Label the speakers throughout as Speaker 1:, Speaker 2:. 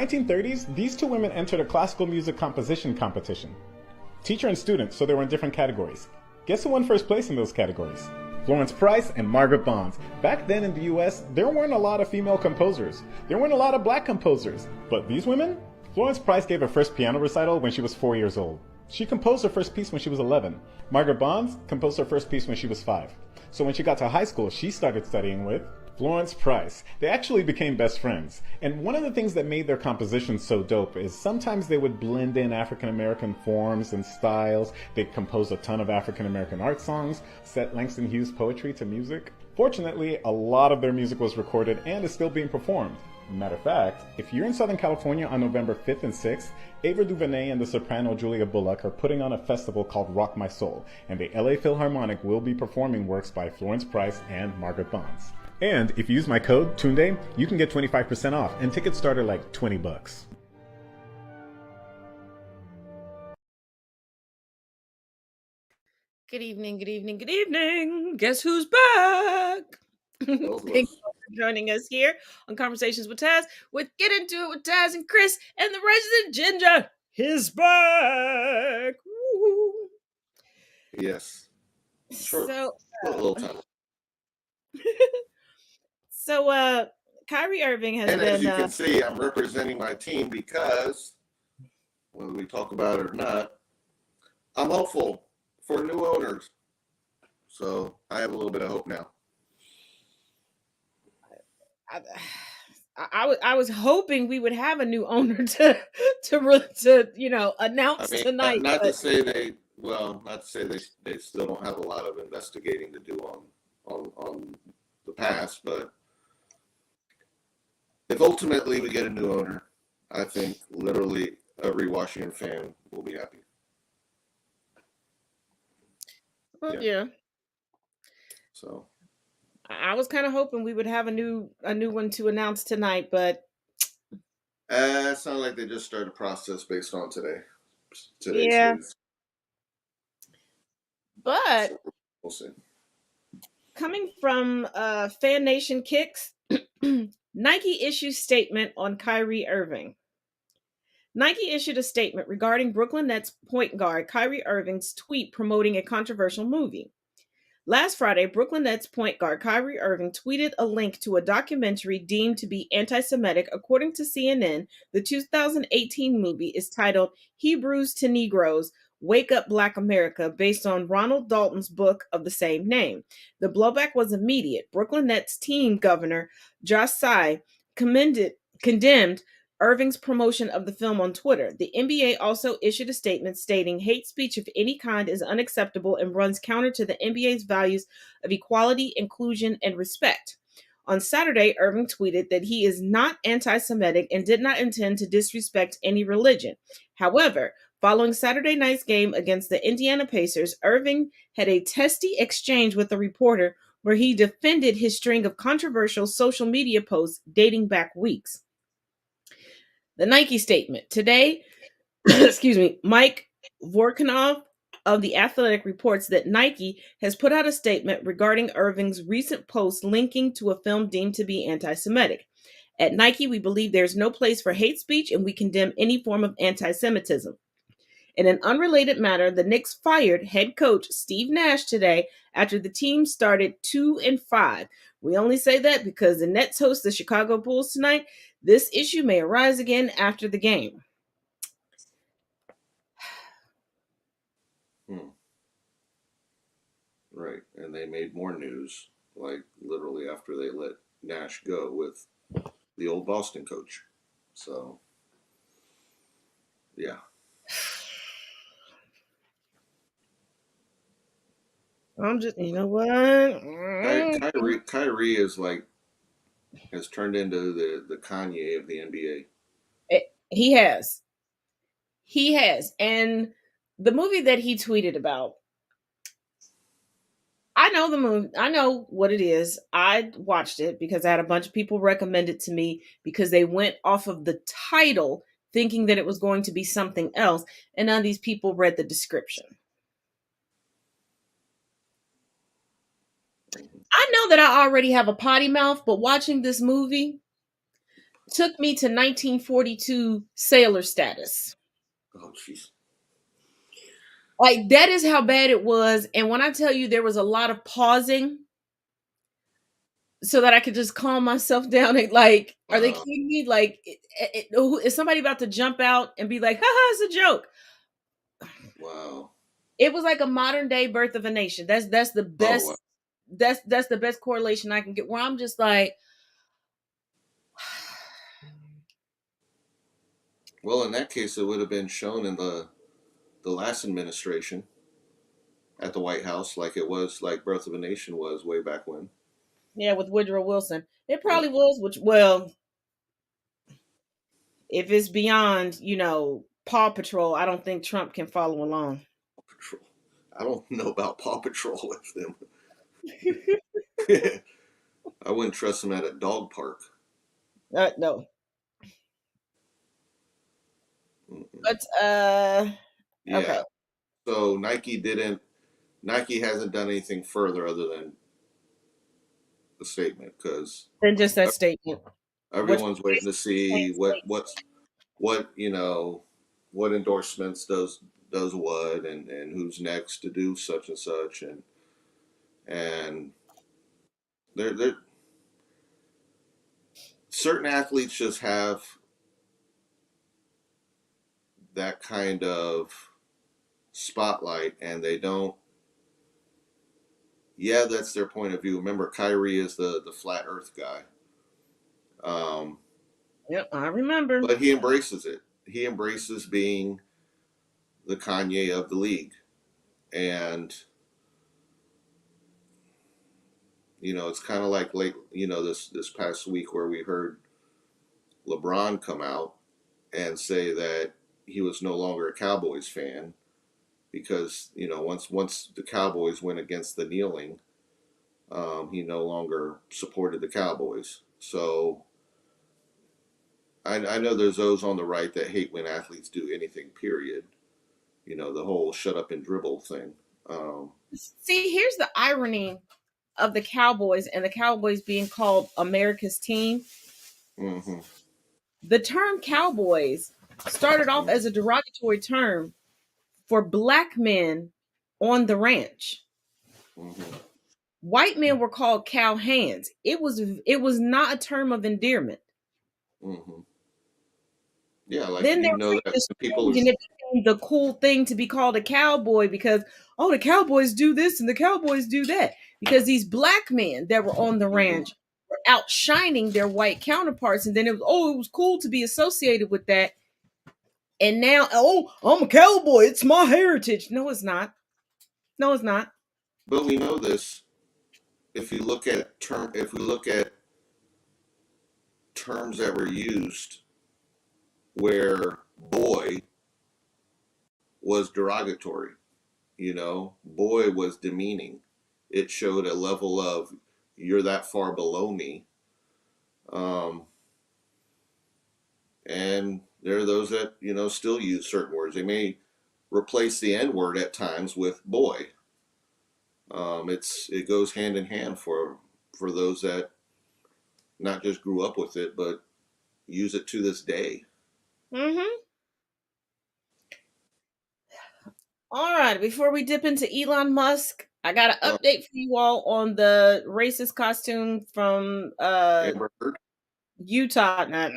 Speaker 1: 1930s, these two women entered a classical music composition competition. Teacher and student, so they were in different categories. Guess who won first place in those categories? Florence Price and Margaret Bonds. Back then in the US, there weren't a lot of female composers. There weren't a lot of black composers. But these women? Florence Price gave her first piano recital when she was 4 years old. She composed her first piece when she was 11. Margaret Bonds composed her first piece when she was 5. So when she got to high school, she started studying with Florence Price. They actually became best friends. And one of the things that made their compositions so dope is sometimes they would blend in African American forms and styles. They'd compose a ton of African American art songs, set Langston Hughes poetry to music. Fortunately, a lot of their music was recorded and is still being performed. Matter of fact, if you're in Southern California on November 5th and 6th, Ava DuVernay and the soprano Julia Bullock are putting on a festival called Rock My Soul, and the LA Philharmonic will be performing works by Florence Price and Margaret Bonds. And if you use my code, Tunde, you can get 25% off, and tickets start at like $20.
Speaker 2: Good evening, good evening, good evening. Guess who's back? Thank you for joining us here on Conversations with Taz. With Get Into It with Taz and Chris and the resident ginger. He's back. Woo.
Speaker 3: Yes. Short
Speaker 2: So,
Speaker 3: little time.
Speaker 2: So, Kyrie Irving has
Speaker 3: and
Speaker 2: been...
Speaker 3: as you can see, I'm representing my team because, whether we talk about it or not, I'm hopeful for new owners. So I have a little bit of hope now.
Speaker 2: I was hoping we would have a new owner to announce tonight.
Speaker 3: Not to say they still don't have a lot of investigating to do on the past, but if ultimately we get a new owner, I think literally every Washington fan will be happy.
Speaker 2: Well, yeah.
Speaker 3: So
Speaker 2: I was kind of hoping we would have a new one to announce tonight, but
Speaker 3: it sounds like they just started a process based on today's news.
Speaker 2: But
Speaker 3: so we'll see.
Speaker 2: Coming from Fan Nation Kicks, Nike issues statement on Kyrie Irving. Nike issued a statement regarding Brooklyn Nets point guard Kyrie Irving's tweet promoting a controversial movie. Last Friday, Brooklyn Nets point guard Kyrie Irving tweeted a link to a documentary deemed to be anti-Semitic. According to CNN, the 2018 movie is titled Hebrews to Negroes, Wake Up Black America, based on Ronald Dalton's book of the same name. The blowback was immediate. Brooklyn Nets team governor Josh Tsai condemned Irving's promotion of the film on Twitter. The NBA also issued a statement stating hate speech of any kind is unacceptable and runs counter to the NBA's values of equality, inclusion, and respect. On Saturday, Irving tweeted that he is not anti-Semitic and did not intend to disrespect any religion. However, following Saturday night's game against the Indiana Pacers, Irving had a testy exchange with a reporter where he defended his string of controversial social media posts dating back weeks. The Nike statement. Today, Mike Vorkunov of The Athletic reports that Nike has put out a statement regarding Irving's recent post linking to a film deemed to be anti-Semitic. At Nike, we believe there's no place for hate speech and we condemn any form of anti-Semitism. In an unrelated matter, the Knicks fired head coach Steve Nash today after the team started 2-5. We only say that because the Nets host the Chicago Bulls tonight. This issue may arise again after the game.
Speaker 3: Right, and they made more news, like literally after they let Nash go with the old Boston coach. So, yeah.
Speaker 2: I'm just, you know what?
Speaker 3: Kyrie is has turned into the Kanye of the NBA.
Speaker 2: He has. And the movie that he tweeted about, I know the movie. I know what it is. I watched it because I had a bunch of people recommend it to me because they went off of the title thinking that it was going to be something else. And none of these people read the description. I know that I already have a potty mouth, but watching this movie, took me to 1942 sailor status.
Speaker 3: Oh, jeez.
Speaker 2: Like, that is how bad it was. And when I tell you there was a lot of pausing so that I could just calm myself down, and like, are they kidding me? Like, is somebody about to jump out and be like, haha, it's a joke?
Speaker 3: Wow.
Speaker 2: It was like a modern day Birth of a Nation. That's the best.
Speaker 3: wow.
Speaker 2: That's the best correlation I can get, where I'm just like,
Speaker 3: Well, in that case, it would have been shown in the last administration at the White House, like it was, like Birth of a Nation was way back when.
Speaker 2: yeah, with Woodrow Wilson. It probably was, which, well, if it's beyond, Paw Patrol, I don't think Trump can follow along.
Speaker 3: Paw Patrol. I don't know about Paw Patrol with them. I wouldn't trust them at a dog park.
Speaker 2: No.
Speaker 3: Mm-mm.
Speaker 2: But
Speaker 3: Yeah.
Speaker 2: okay.
Speaker 3: So Nike hasn't done anything further other than the statement, because
Speaker 2: Then just that statement.
Speaker 3: everyone's waiting to see what endorsements does what, and who's next to do such and such, and they're certain athletes just have that kind of spotlight, and they don't. Yeah, that's their point of view. Remember, Kyrie is the flat Earth guy.
Speaker 2: Yep, I remember.
Speaker 3: But he embraces it. He embraces being the Kanye of the league, and it's kind of like this past week where we heard LeBron come out and say that he was no longer a Cowboys fan because once the Cowboys went against the kneeling, he no longer supported the Cowboys. So I know there's those on the right that hate when athletes do anything, period. The whole shut up and dribble thing.
Speaker 2: See, here's the irony of the Cowboys and the Cowboys being called America's team.
Speaker 3: Mm-hmm.
Speaker 2: The term Cowboys started off as a derogatory term for black men on the ranch.
Speaker 3: Mm-hmm.
Speaker 2: White men were called cow hands. It was not a term of endearment.
Speaker 3: Mm-hmm. Yeah, like
Speaker 2: then
Speaker 3: that people
Speaker 2: and it became the cool thing to be called a cowboy because the Cowboys do this and the Cowboys do that, because these black men that were on the ranch were outshining their white counterparts, and then it was cool to be associated with that. And now, I'm a cowboy. It's my heritage. No, it's not. No, it's not.
Speaker 3: But we know this. If we look at terms that were used where boy was derogatory, boy was demeaning. It showed a level of, you're that far below me. And there are those that, still use certain words. They may replace the N word at times with boy. It goes hand in hand for those that not just grew up with it, but use it to this day.
Speaker 2: Mm-hmm. All right. Before we dip into Elon Musk, I got an update for you all on the racist costume from Utah. But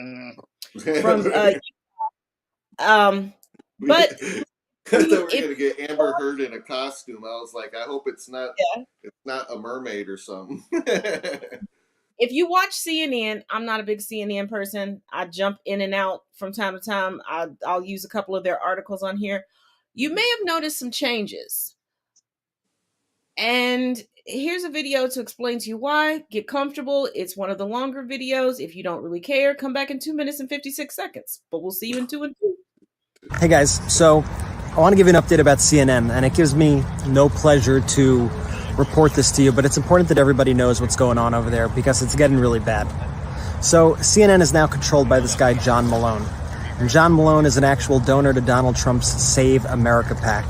Speaker 3: I thought we were gonna get Amber Heard in a costume. I was like, I hope it's not a mermaid or something.
Speaker 2: If you watch CNN, I'm not a big CNN person. I jump in and out from time to time. I'll use a couple of their articles on here. You may have noticed some changes. And here's a video to explain to you why. Get comfortable. It's one of the longer videos. If you don't really care, come back in 2 minutes and 56 seconds. But we'll see you in 2 and 2.
Speaker 4: Hey guys, so I want to give you an update about CNN, and it gives me no pleasure to report this to you, but it's important that everybody knows what's going on over there because it's getting really bad. So CNN is now controlled by this guy, John Malone. And John Malone is an actual donor to Donald Trump's Save America PAC.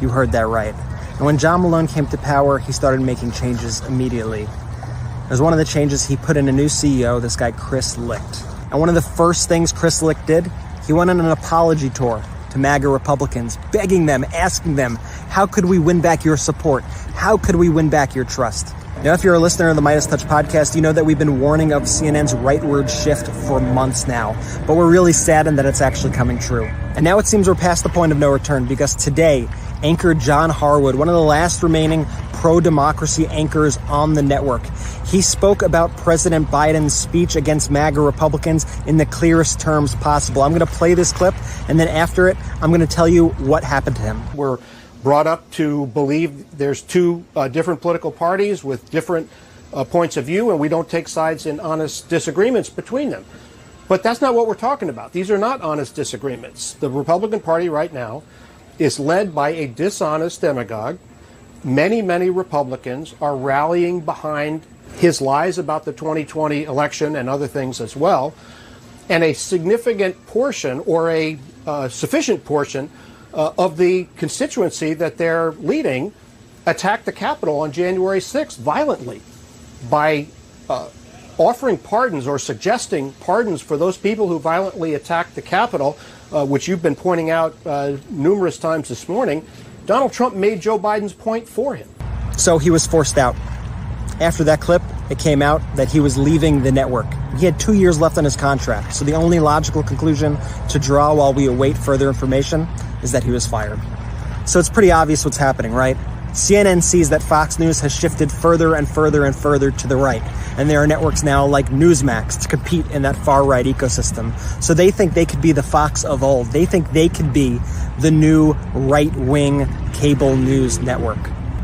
Speaker 4: You heard that right. And when John Malone came to power, he started making changes immediately. As one of the changes, he put in a new CEO, this guy Chris Licht. And one of the first things Chris Lick did, he went on an apology tour to MAGA Republicans, begging them, asking them, how could we win back your support? How could we win back your trust? Now, if you're a listener of the Midas Touch podcast, you know that we've been warning of CNN's rightward shift for months now, but we're really saddened that it's actually coming true. And now it seems we're past the point of no return, because today, anchor John Harwood, one of the last remaining pro-democracy anchors on the network, he spoke about President Biden's speech against MAGA Republicans in the clearest terms possible. I'm going to play this clip, and then after it, I'm going to tell you what happened to him.
Speaker 5: We're brought up to believe there's two different political parties with different points of view, and we don't take sides in honest disagreements between them. But that's not what we're talking about. These are not honest disagreements. The Republican Party right now is led by a dishonest demagogue. Many, many Republicans are rallying behind his lies about the 2020 election and other things as well. And a significant portion, or a sufficient portion, of the constituency that they're leading attacked the Capitol on January 6th violently by offering pardons or suggesting pardons for those people who violently attacked the Capitol, which you've been pointing out numerous times this morning. Donald Trump made Joe Biden's point for him.
Speaker 4: So he was forced out. After that clip, it came out that he was leaving the network. He had 2 years left on his contract, so the only logical conclusion to draw while we await further information is that he was fired. So it's pretty obvious what's happening, right? CNN sees that Fox News has shifted further and further and further to the right, and there are networks now like Newsmax to compete in that far-right ecosystem. So they think they could be the Fox of old. They think they could be the new right-wing cable news network.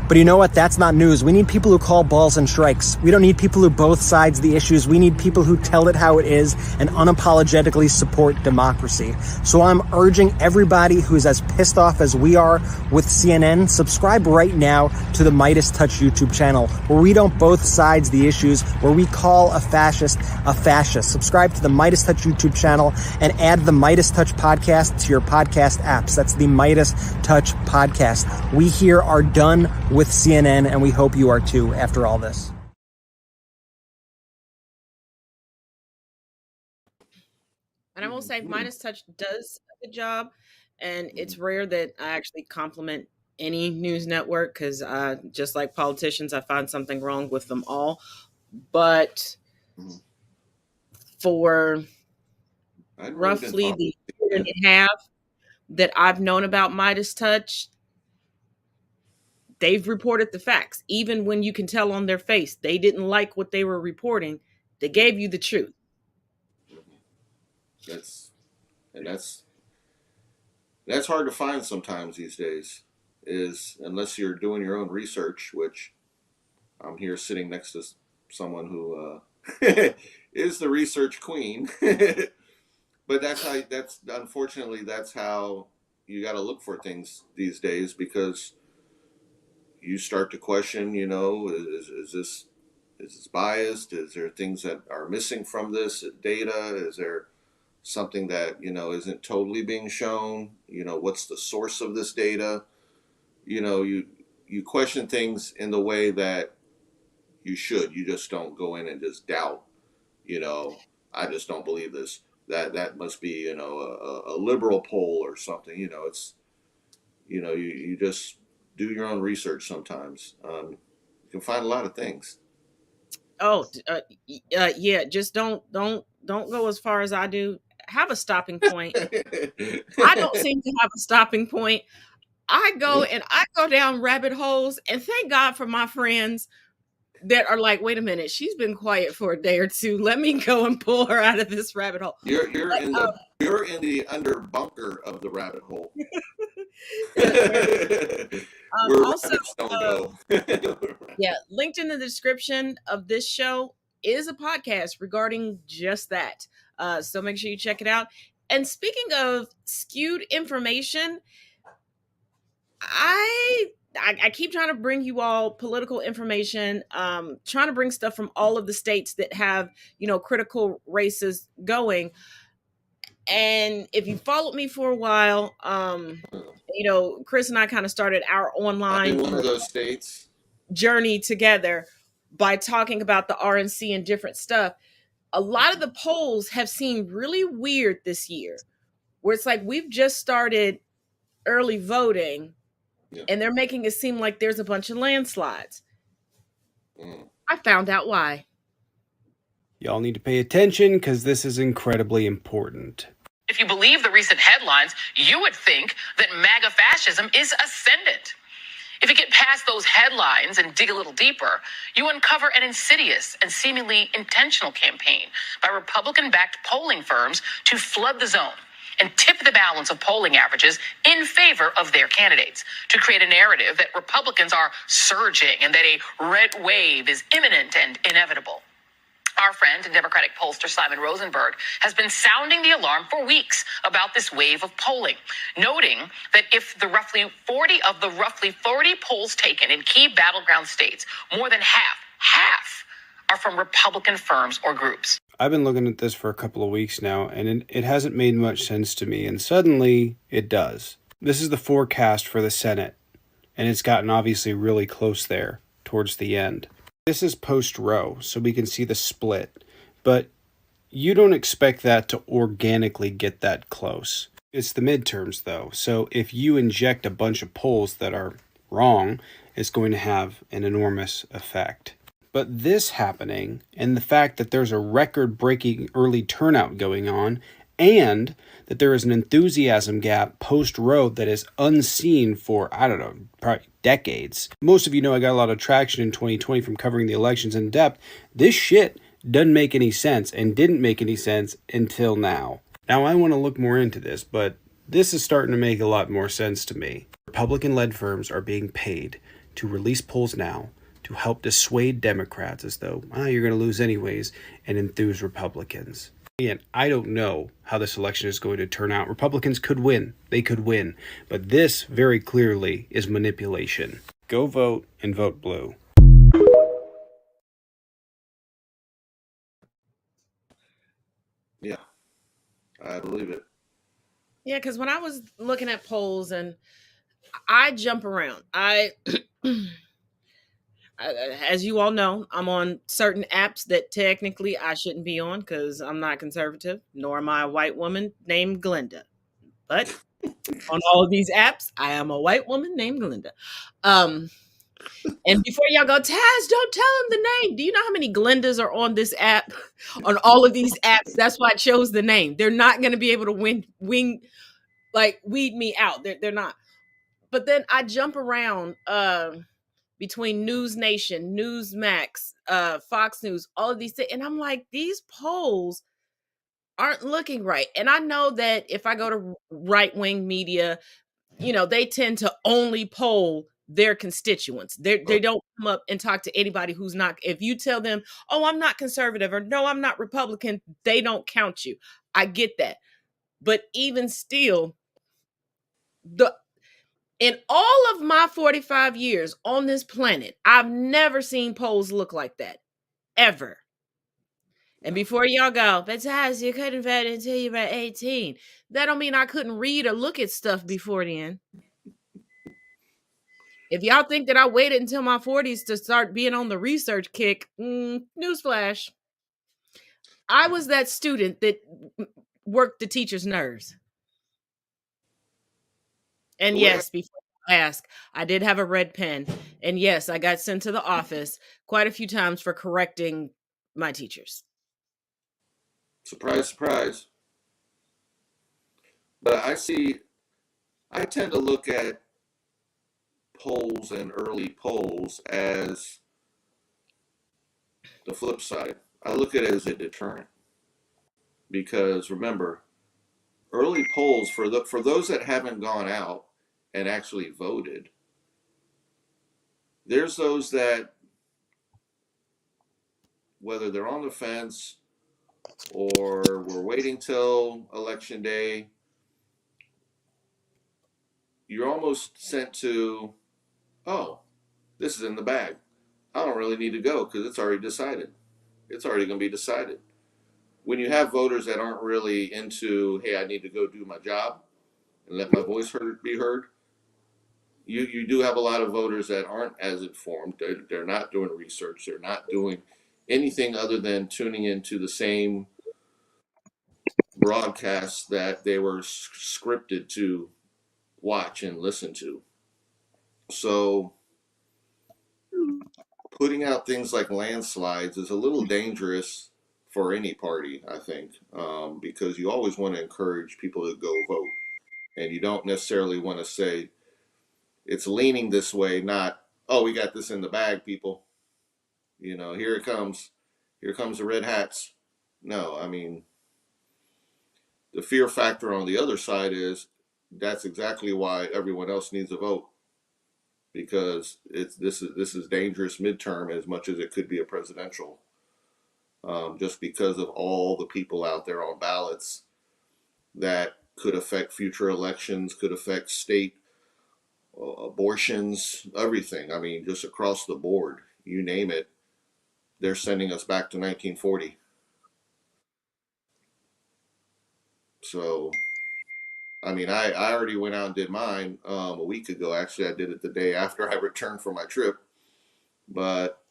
Speaker 4: But you know what? That's not news. We need people who call balls and strikes. We don't need people who both sides the issues. We need people who tell it how it is and unapologetically support democracy. So I'm urging everybody who's as pissed off as we are with CNN, subscribe right now to the Midas Touch YouTube channel, where we don't both sides the issues, where we call a fascist a fascist. Subscribe to the Midas Touch YouTube channel and add the Midas Touch podcast to your podcast apps. That's the Midas Touch podcast. We here are done with CNN, and we hope you are too after all this.
Speaker 2: And I will say Midas Touch does a good job, and it's rare that I actually compliment any news network, because just like politicians, I find something wrong with them all. But for roughly the year and a half that I've known about Midas Touch, they've reported the facts. Even when you can tell on their face they didn't like what they were reporting, they gave you the truth.
Speaker 3: That's hard to find sometimes these days, is unless you're doing your own research, which I'm here sitting next to someone who is the research queen. But unfortunately that's how you got to look for things these days, because you start to question, is this biased? Is there things that are missing from this data? Is there something that, isn't totally being shown? What's the source of this data? You question things in the way that you should. You just don't go in and just doubt, I just don't believe this. That must be, a liberal poll or something. You just do your own research sometimes. You can find a lot of things.
Speaker 2: Oh, yeah. Just don't go as far as I do. Have a stopping point. I don't seem to have a stopping point. I go down rabbit holes, and thank God for my friends that are like, wait a minute, she's been quiet for a day or two. Let me go and pull her out of this rabbit hole.
Speaker 3: You're in the under bunker of the rabbit hole.
Speaker 2: Also, linked in the description of this show is a podcast regarding just that. So make sure you check it out. And speaking of skewed information, I keep trying to bring you all political information, trying to bring stuff from all of the states that have, critical races going. And if you followed me for a while, Chris and I kind of started our online
Speaker 3: one of those states
Speaker 2: journey together by talking about the RNC and different stuff. a lot of the polls have seemed really weird this year, where it's like we've just started early voting
Speaker 3: Yeah.
Speaker 2: and they're making it seem like there's a bunch of landslides.
Speaker 3: Mm.
Speaker 2: I found out why.
Speaker 6: Y'all need to pay attention because this is incredibly important.
Speaker 7: If you believe the recent headlines, you would think that MAGA fascism is ascendant. If you get past those headlines and dig a little deeper, you uncover an insidious and seemingly intentional campaign by Republican-backed polling firms to flood the zone and tip the balance of polling averages in favor of their candidates, to create a narrative that Republicans are surging and that a red wave is imminent and inevitable. Our friend and Democratic pollster Simon Rosenberg has been sounding the alarm for weeks about this wave of polling, noting that if the roughly 40 polls taken in key battleground states, more than half are from Republican firms or groups.
Speaker 6: I've been looking at this for a couple of weeks now, and it hasn't made much sense to me, and suddenly it does. This is the forecast for the Senate, and it's gotten obviously really close there towards the end. This is post-Roe, so we can see the split, but you don't expect that to organically get that close. It's the midterms, though, so if you inject a bunch of polls that are wrong, it's going to have an enormous effect. But this happening, and the fact that there's a record-breaking early turnout going on, and that there is an enthusiasm gap post-Roe that is unseen for, I don't know, probably decades. Most of you know I got a lot of traction in 2020 from covering the elections in depth. This shit doesn't make any sense and didn't make any sense until now. Now I want to look more into this, but this is starting to make a lot more sense to me. Republican-led firms are being paid to release polls now to help dissuade Democrats as though, you're going to lose anyways, and enthuse Republicans. Again, I don't know how this election is going to turn out. Republicans could win. They could win. But this very clearly is manipulation. Go vote and vote blue.
Speaker 3: Yeah, I believe it.
Speaker 2: Yeah, because when I was looking at polls and I jump around, as you all know, I'm on certain apps that technically I shouldn't be on because I'm not conservative, nor am I a white woman named Glenda. But on all of these apps, I am a white woman named Glenda. And before y'all go, Taz, don't tell him the name. Do you know how many Glendas are on this app? On all of these apps, that's why I chose the name. They're not going to be able to weed me out. They're not. But then I jump around between News Nation, Newsmax, Fox News, all of these things. And I'm like, these polls aren't looking right. And I know that if I go to right-wing media, they tend to only poll their constituents. They don't come up and talk to anybody who's not. If you tell them, oh, I'm not conservative, or no, I'm not Republican, they don't count you. I get that. But even still, in all of my 45 years on this planet, I've never seen polls look like that, ever. And before y'all go, but Taz, you couldn't vote until you were 18. That don't mean I couldn't read or look at stuff before then. If y'all think that I waited until my 40s to start being on the research kick, newsflash. I was that student that worked the teacher's nerves. And yes, before I ask, I did have a red pen. And yes, I got sent to the office quite a few times for correcting my teachers.
Speaker 3: Surprise, surprise. But I tend to look at polls and early polls as the flip side. I look at it as a deterrent. Because remember, early polls, for those that haven't gone out and actually voted, there's those that, whether they're on the fence or we're waiting till election day, you're almost sent to, oh, this is in the bag. I don't really need to go because it's already decided. It's already going to be decided. When you have voters that aren't really into, hey, I need to go do my job and let my voice be heard, you do have a lot of voters that aren't as informed. They're not doing research. They're not doing anything other than tuning into the same broadcasts that they were scripted to watch and listen to. So putting out things like landslides is a little dangerous for any party, I think, because you always want to encourage people to go vote. And you don't necessarily want to say it's leaning this way, not, oh, we got this in the bag, people. You know, here it comes. Here comes the red hats. No, I mean, the fear factor on the other side is that's exactly why everyone else needs a vote, because this is dangerous midterm as much as it could be a presidential, just because of all the people out there on ballots that could affect future elections, could affect state abortions, everything. I mean, just across the board, you name it, they're sending us back to 1940. So, I mean, I already went out and did mine a week ago. Actually, I did it the day after I returned from my trip, but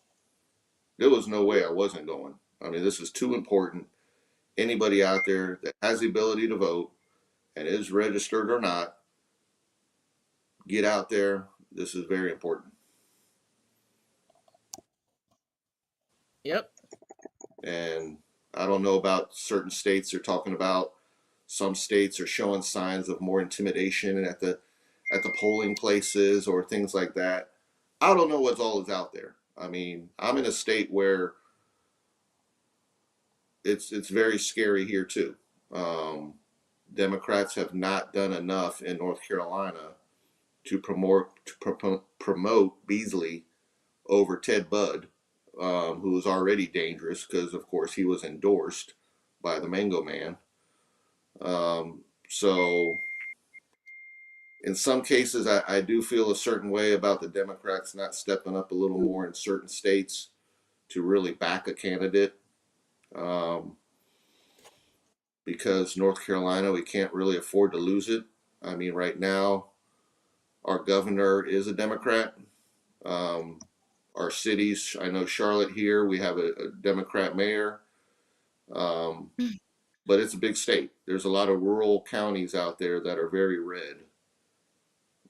Speaker 3: there was no way I wasn't going. I mean, this is too important. Anybody out there that has the ability to vote and is registered or not, get out there. This is very important.
Speaker 2: Yep.
Speaker 3: And I don't know about certain states. They're talking about some states are showing signs of more intimidation at the polling places or things like that. I don't know what's all is out there. I mean, I'm in a state where it's very scary here too. Democrats have not done enough in North Carolina to promote Beasley over Ted Budd, who was already dangerous because, of course, he was endorsed by the Mango Man. So in some cases, I do feel a certain way about the Democrats not stepping up a little more in certain states to really back a candidate. Because North Carolina, we can't really afford to lose it. I mean, right now, our governor is a Democrat. Our cities, I know Charlotte here, we have a Democrat mayor. But it's a big state. There's a lot of rural counties out there that are very red.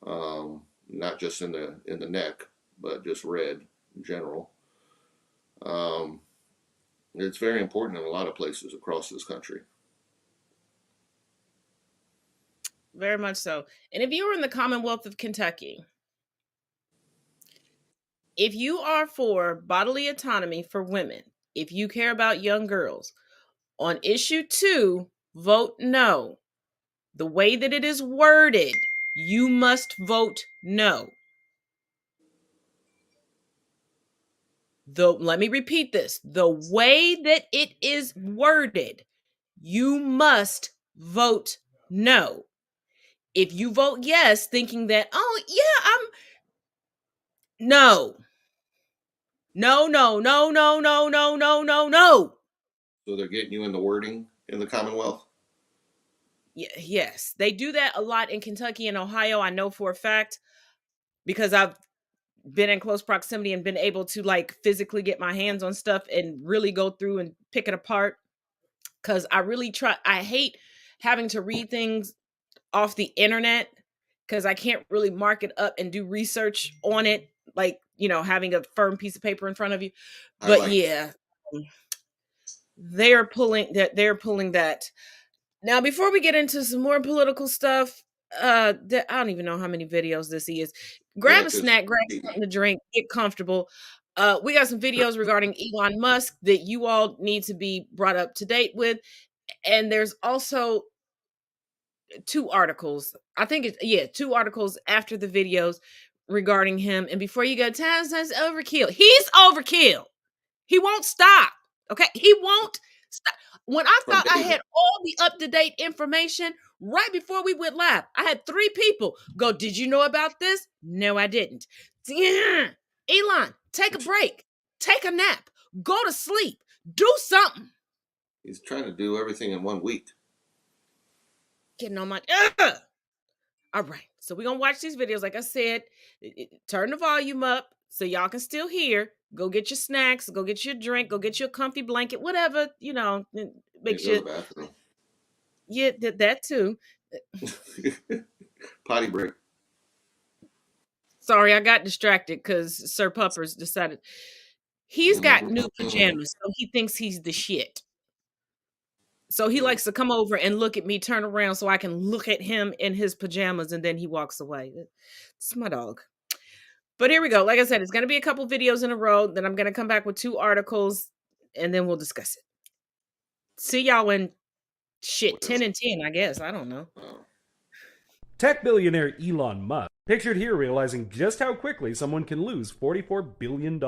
Speaker 3: Not just in the neck, but just red in general. It's very important in a lot of places across this country.
Speaker 2: Very much so. And if you were in the Commonwealth of Kentucky, if you are for bodily autonomy for women, if you care about young girls, on issue 2, vote no. The way that it is worded, you must vote no. Let me repeat this. The way that it is worded, you must vote no. If you vote yes, thinking that, oh, yeah, no. No, no, no, no, no, no, no, no, no.
Speaker 3: So they're getting you in the wording in the Commonwealth?
Speaker 2: Yes, they do that a lot in Kentucky and Ohio. I know for a fact because I've been in close proximity and been able to like physically get my hands on stuff and really go through and pick it apart. Because I hate having to read things off the internet because I can't really mark it up and do research on it, like, having a firm piece of paper in front of you. But yeah, they're pulling that. Now, before we get into some more political stuff, I don't even know how many videos this is. Grab a snack, grab something to drink, get comfortable. We got some videos regarding Elon Musk that you all need to be brought up to date with. And there's also 2 articles. I think 2 articles after the videos regarding him. And before you go, Taz, that's overkill. He's overkill. He won't stop. Okay. He won't stop. When I thought I had all the up-to-date information right before we went live, I had 3 people go, did you know about this? No, I didn't. Elon, take a break. Take a nap. Go to sleep. Do something.
Speaker 3: He's trying to do everything in 1 week.
Speaker 2: Getting on my... All right. So we're going to watch these videos. Like I said, turn the volume up so y'all can still hear. Go get your snacks, go get your drink, go get your comfy blanket, whatever, makes
Speaker 3: Go to
Speaker 2: you,
Speaker 3: the bathroom.
Speaker 2: yeah, that too.
Speaker 3: Potty break.
Speaker 2: Sorry, I got distracted because Sir Puppers decided he's got new pajamas, so he thinks he's the shit. So he likes to come over and look at me, turn around so I can look at him in his pajamas, and then he walks away. It's my dog. But here we go. Like I said, it's going to be a couple videos in a row. Then I'm going to come back with 2 articles, and then we'll discuss it. See y'all in 10 and 10, I guess. I don't know.
Speaker 8: Tech billionaire Elon Musk, pictured here realizing just how quickly someone can lose $44 billion,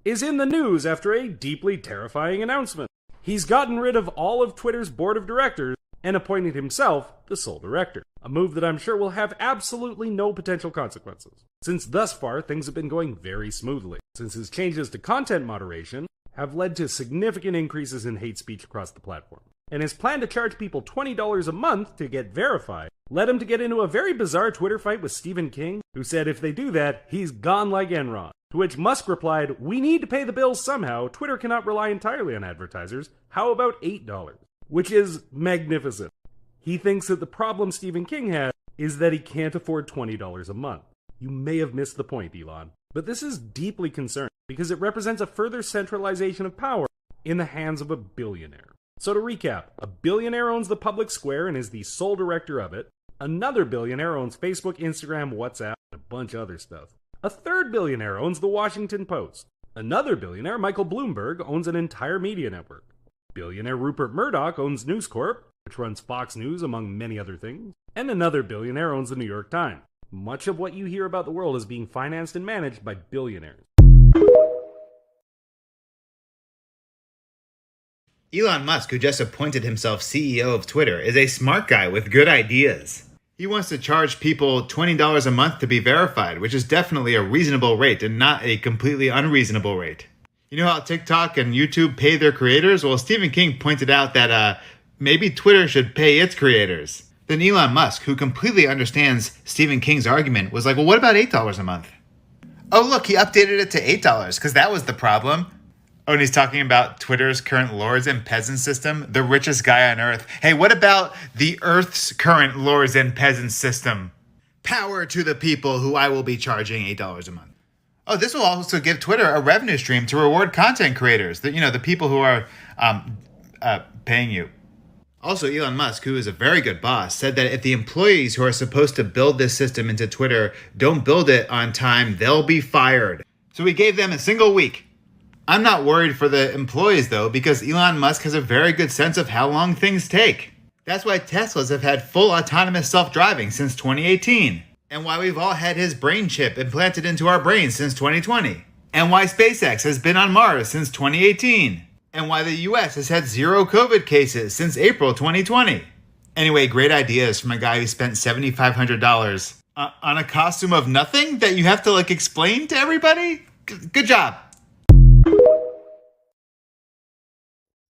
Speaker 8: is in the news after a deeply terrifying announcement. He's gotten rid of all of Twitter's board of directors and appointed himself the sole director, a move that I'm sure will have absolutely no potential consequences, since thus far things have been going very smoothly, since his changes to content moderation have led to significant increases in hate speech across the platform. And his plan to charge people $20 a month to get verified led him to get into a very bizarre Twitter fight with Stephen King, who said if they do that, he's gone like Enron. To which Musk replied, "We need to pay the bills somehow. Twitter cannot rely entirely on advertisers. How about $8? Which is magnificent. He thinks that the problem Stephen King has is that he can't afford $20 a month. You may have missed the point, Elon. But this is deeply concerning because it represents a further centralization of power in the hands of a billionaire. So to recap, a billionaire owns the public square and is the sole director of it. Another billionaire owns Facebook, Instagram, WhatsApp, and a bunch of other stuff. A third billionaire owns the Washington Post. Another billionaire, Michael Bloomberg, owns an entire media network. Billionaire Rupert Murdoch owns News Corp, which runs Fox News among many other things. And another billionaire owns the New York Times. Much of what you hear about the world is being financed and managed by billionaires.
Speaker 9: Elon Musk, who just appointed himself CEO of Twitter, is a smart guy with good ideas. He wants to charge people $20 a month to be verified, which is definitely a reasonable rate and not a completely unreasonable rate. You know how TikTok and YouTube pay their creators? Well, Stephen King pointed out that maybe Twitter should pay its creators. Then Elon Musk, who completely understands Stephen King's argument, was like, well, what about $8 a month? Oh, look, he updated it to $8 because that was the problem. Oh, and he's talking about Twitter's current lords and peasants system, the richest guy on Earth. Hey, what about the Earth's current lords and peasants system? Power to the people who I will be charging $8 a month. Oh, this will also give Twitter a revenue stream to reward content creators, the people who are paying you. Also, Elon Musk, who is a very good boss, said that if the employees who are supposed to build this system into Twitter don't build it on time, they'll be fired. So he gave them a single week. I'm not worried for the employees, though, because Elon Musk has a very good sense of how long things take. That's why Teslas have had full autonomous self-driving since 2018. And why we've all had his brain chip implanted into our brains since 2020. And why SpaceX has been on Mars since 2018. And why the US has had 0 COVID cases since April 2020. Anyway, great ideas from a guy who spent $7,500 on a costume of nothing that you have to explain to everybody? Good job.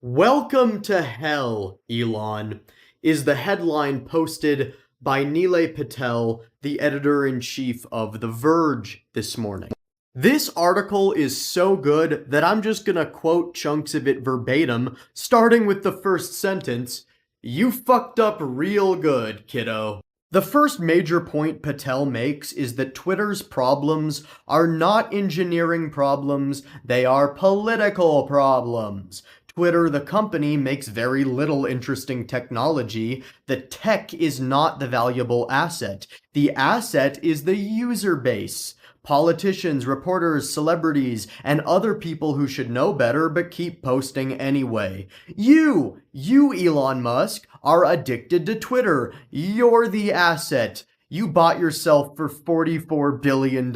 Speaker 10: Welcome to hell, Elon, is the headline posted by Nilay Patel, the editor-in-chief of The Verge, this morning. This article is so good that I'm just gonna quote chunks of it verbatim, starting with the first sentence. You fucked up real good, kiddo. The first major point Patel makes is that Twitter's problems are not engineering problems, they are political problems. Twitter, the company, makes very little interesting technology. The tech is not the valuable asset. The asset is the user base. Politicians, reporters, celebrities, and other people who should know better but keep posting anyway. You, Elon Musk, are addicted to Twitter. You're the asset. You bought yourself for $44 billion.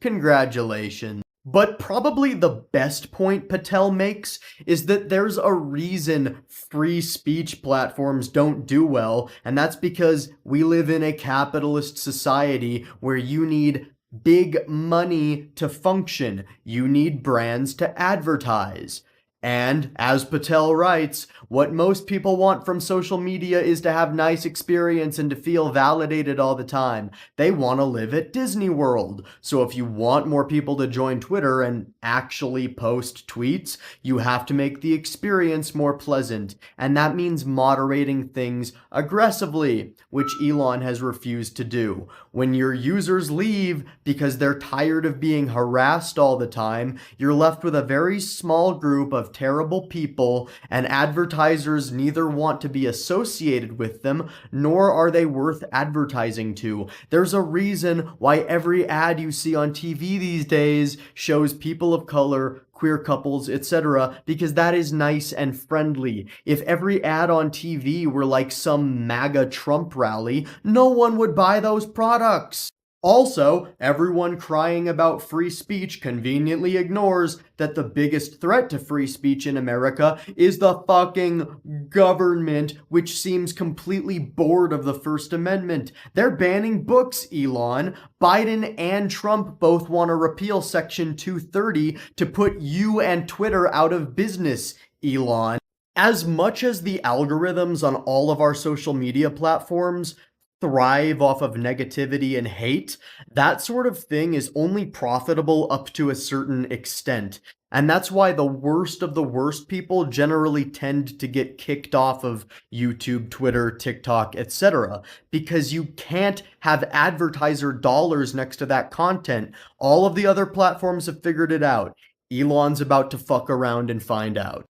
Speaker 10: Congratulations. But probably the best point Patel makes is that there's a reason free speech platforms don't do well, and that's because we live in a capitalist society where you need big money to function. You need brands to advertise. And, as Patel writes, what most people want from social media is to have nice experience and to feel validated all the time. They want to live at Disney World. So if you want more people to join Twitter and actually post tweets, you have to make the experience more pleasant. And that means moderating things aggressively, which Elon has refused to do. When your users leave because they're tired of being harassed all the time, you're left with a very small group of terrible people, and advertisers neither want to be associated with them, nor are they worth advertising to. There's a reason why every ad you see on TV these days shows people of color, queer couples, etc., because that is nice and friendly. If every ad on TV were like some MAGA Trump rally, no one would buy those products. Also, everyone crying about free speech conveniently ignores that the biggest threat to free speech in America is the fucking government, which seems completely bored of the First Amendment. They're banning books, Elon. Biden and Trump both want to repeal Section 230 to put you and Twitter out of business, Elon. As much as the algorithms on all of our social media platforms thrive off of negativity and hate, that sort of thing is only profitable up to a certain extent. And that's why the worst of the worst people generally tend to get kicked off of YouTube, Twitter, TikTok, etc. Because you can't have advertiser dollars next to that content. All of the other platforms have figured it out. Elon's about to fuck around and find out.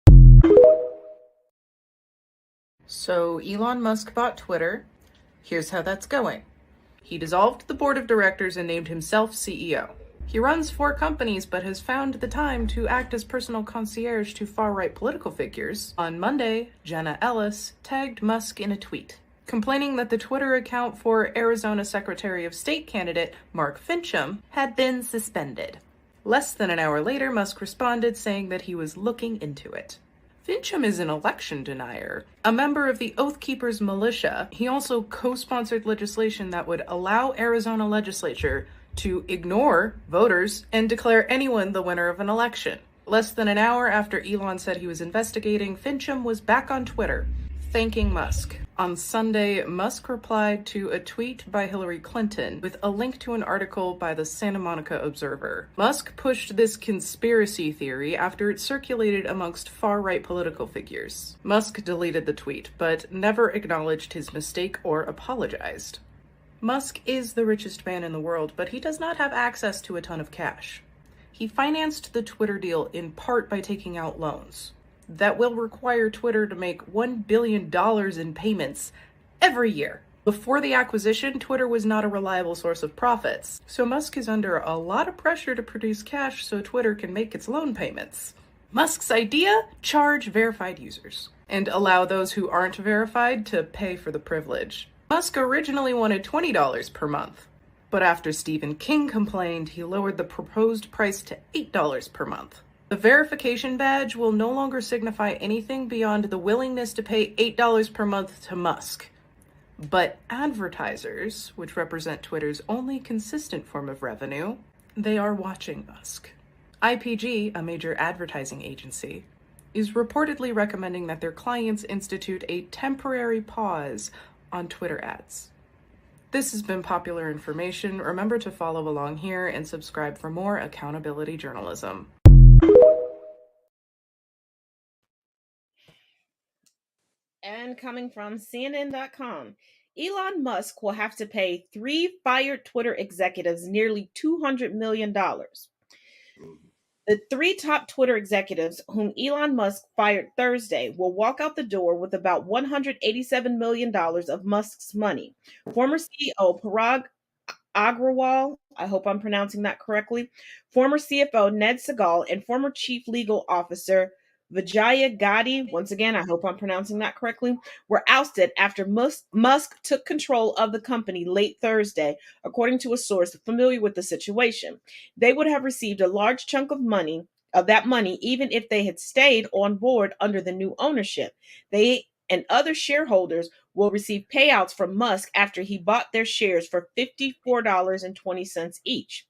Speaker 7: So Elon Musk bought Twitter. Here's how that's going. He dissolved the board of directors and named himself CEO. He runs 4 companies but has found the time to act as personal concierge to far-right political figures. On Monday, Jenna Ellis tagged Musk in a tweet, complaining that the Twitter account for Arizona Secretary of State candidate Mark Fincham had been suspended. Less than an hour later, Musk responded saying that he was looking into it. Fincham is an election denier, a member of the Oath Keepers militia. He also co-sponsored legislation that would allow Arizona legislature to ignore voters and declare anyone the winner of an election. Less than an hour after Elon said he was investigating, Fincham was back on Twitter, thanking Musk. On Sunday, Musk replied to a tweet by Hillary Clinton with a link to an article by the Santa Monica Observer. Musk pushed this conspiracy theory after it circulated amongst far-right political figures. Musk deleted the tweet, but never acknowledged his mistake or apologized. Musk is the richest man in the world, but he does not have access to a ton of cash. He financed the Twitter deal in part by taking out loans that will require Twitter to make $1 billion in payments every year. Before the acquisition, Twitter was not a reliable source of profits, so Musk is under a lot of pressure to produce cash so Twitter can make its loan payments. Musk's idea? Charge verified users, and allow those who aren't verified to pay for the privilege. Musk originally wanted $20 per month, but after Stephen King complained, he lowered the proposed price to $8 per month. The verification badge will no longer signify anything beyond the willingness to pay $8 per month to Musk. But advertisers, which represent Twitter's only consistent form of revenue, they are watching Musk. IPG, a major advertising agency, is reportedly recommending that their clients institute a temporary pause on Twitter ads. This has been Popular Information. Remember to follow along here and subscribe for more accountability journalism.
Speaker 2: And coming from CNN.com, Elon Musk will have to pay 3 fired Twitter executives nearly $200 million. The 3 top Twitter executives whom Elon Musk fired Thursday will walk out the door with about $187 million of Musk's money. Former CEO Parag Agrawal, I hope I'm pronouncing that correctly, former CFO Ned Segal, and former Chief Legal Officer Vijaya Gadi, once again, I hope I'm pronouncing that correctly, were ousted after Musk took control of the company late Thursday, according to a source familiar with the situation. They would have received a large chunk of that money, even if they had stayed on board under the new ownership. They and other shareholders will receive payouts from Musk after he bought their shares for $54.20 each.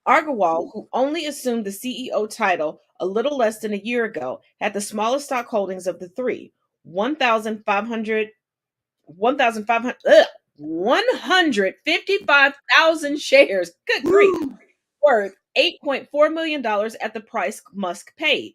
Speaker 2: Agarwal, who only assumed the CEO title a little less than a year ago, had the smallest stock holdings of the three, 155,000 shares. Good grief. Worth $8.4 million at the price Musk paid.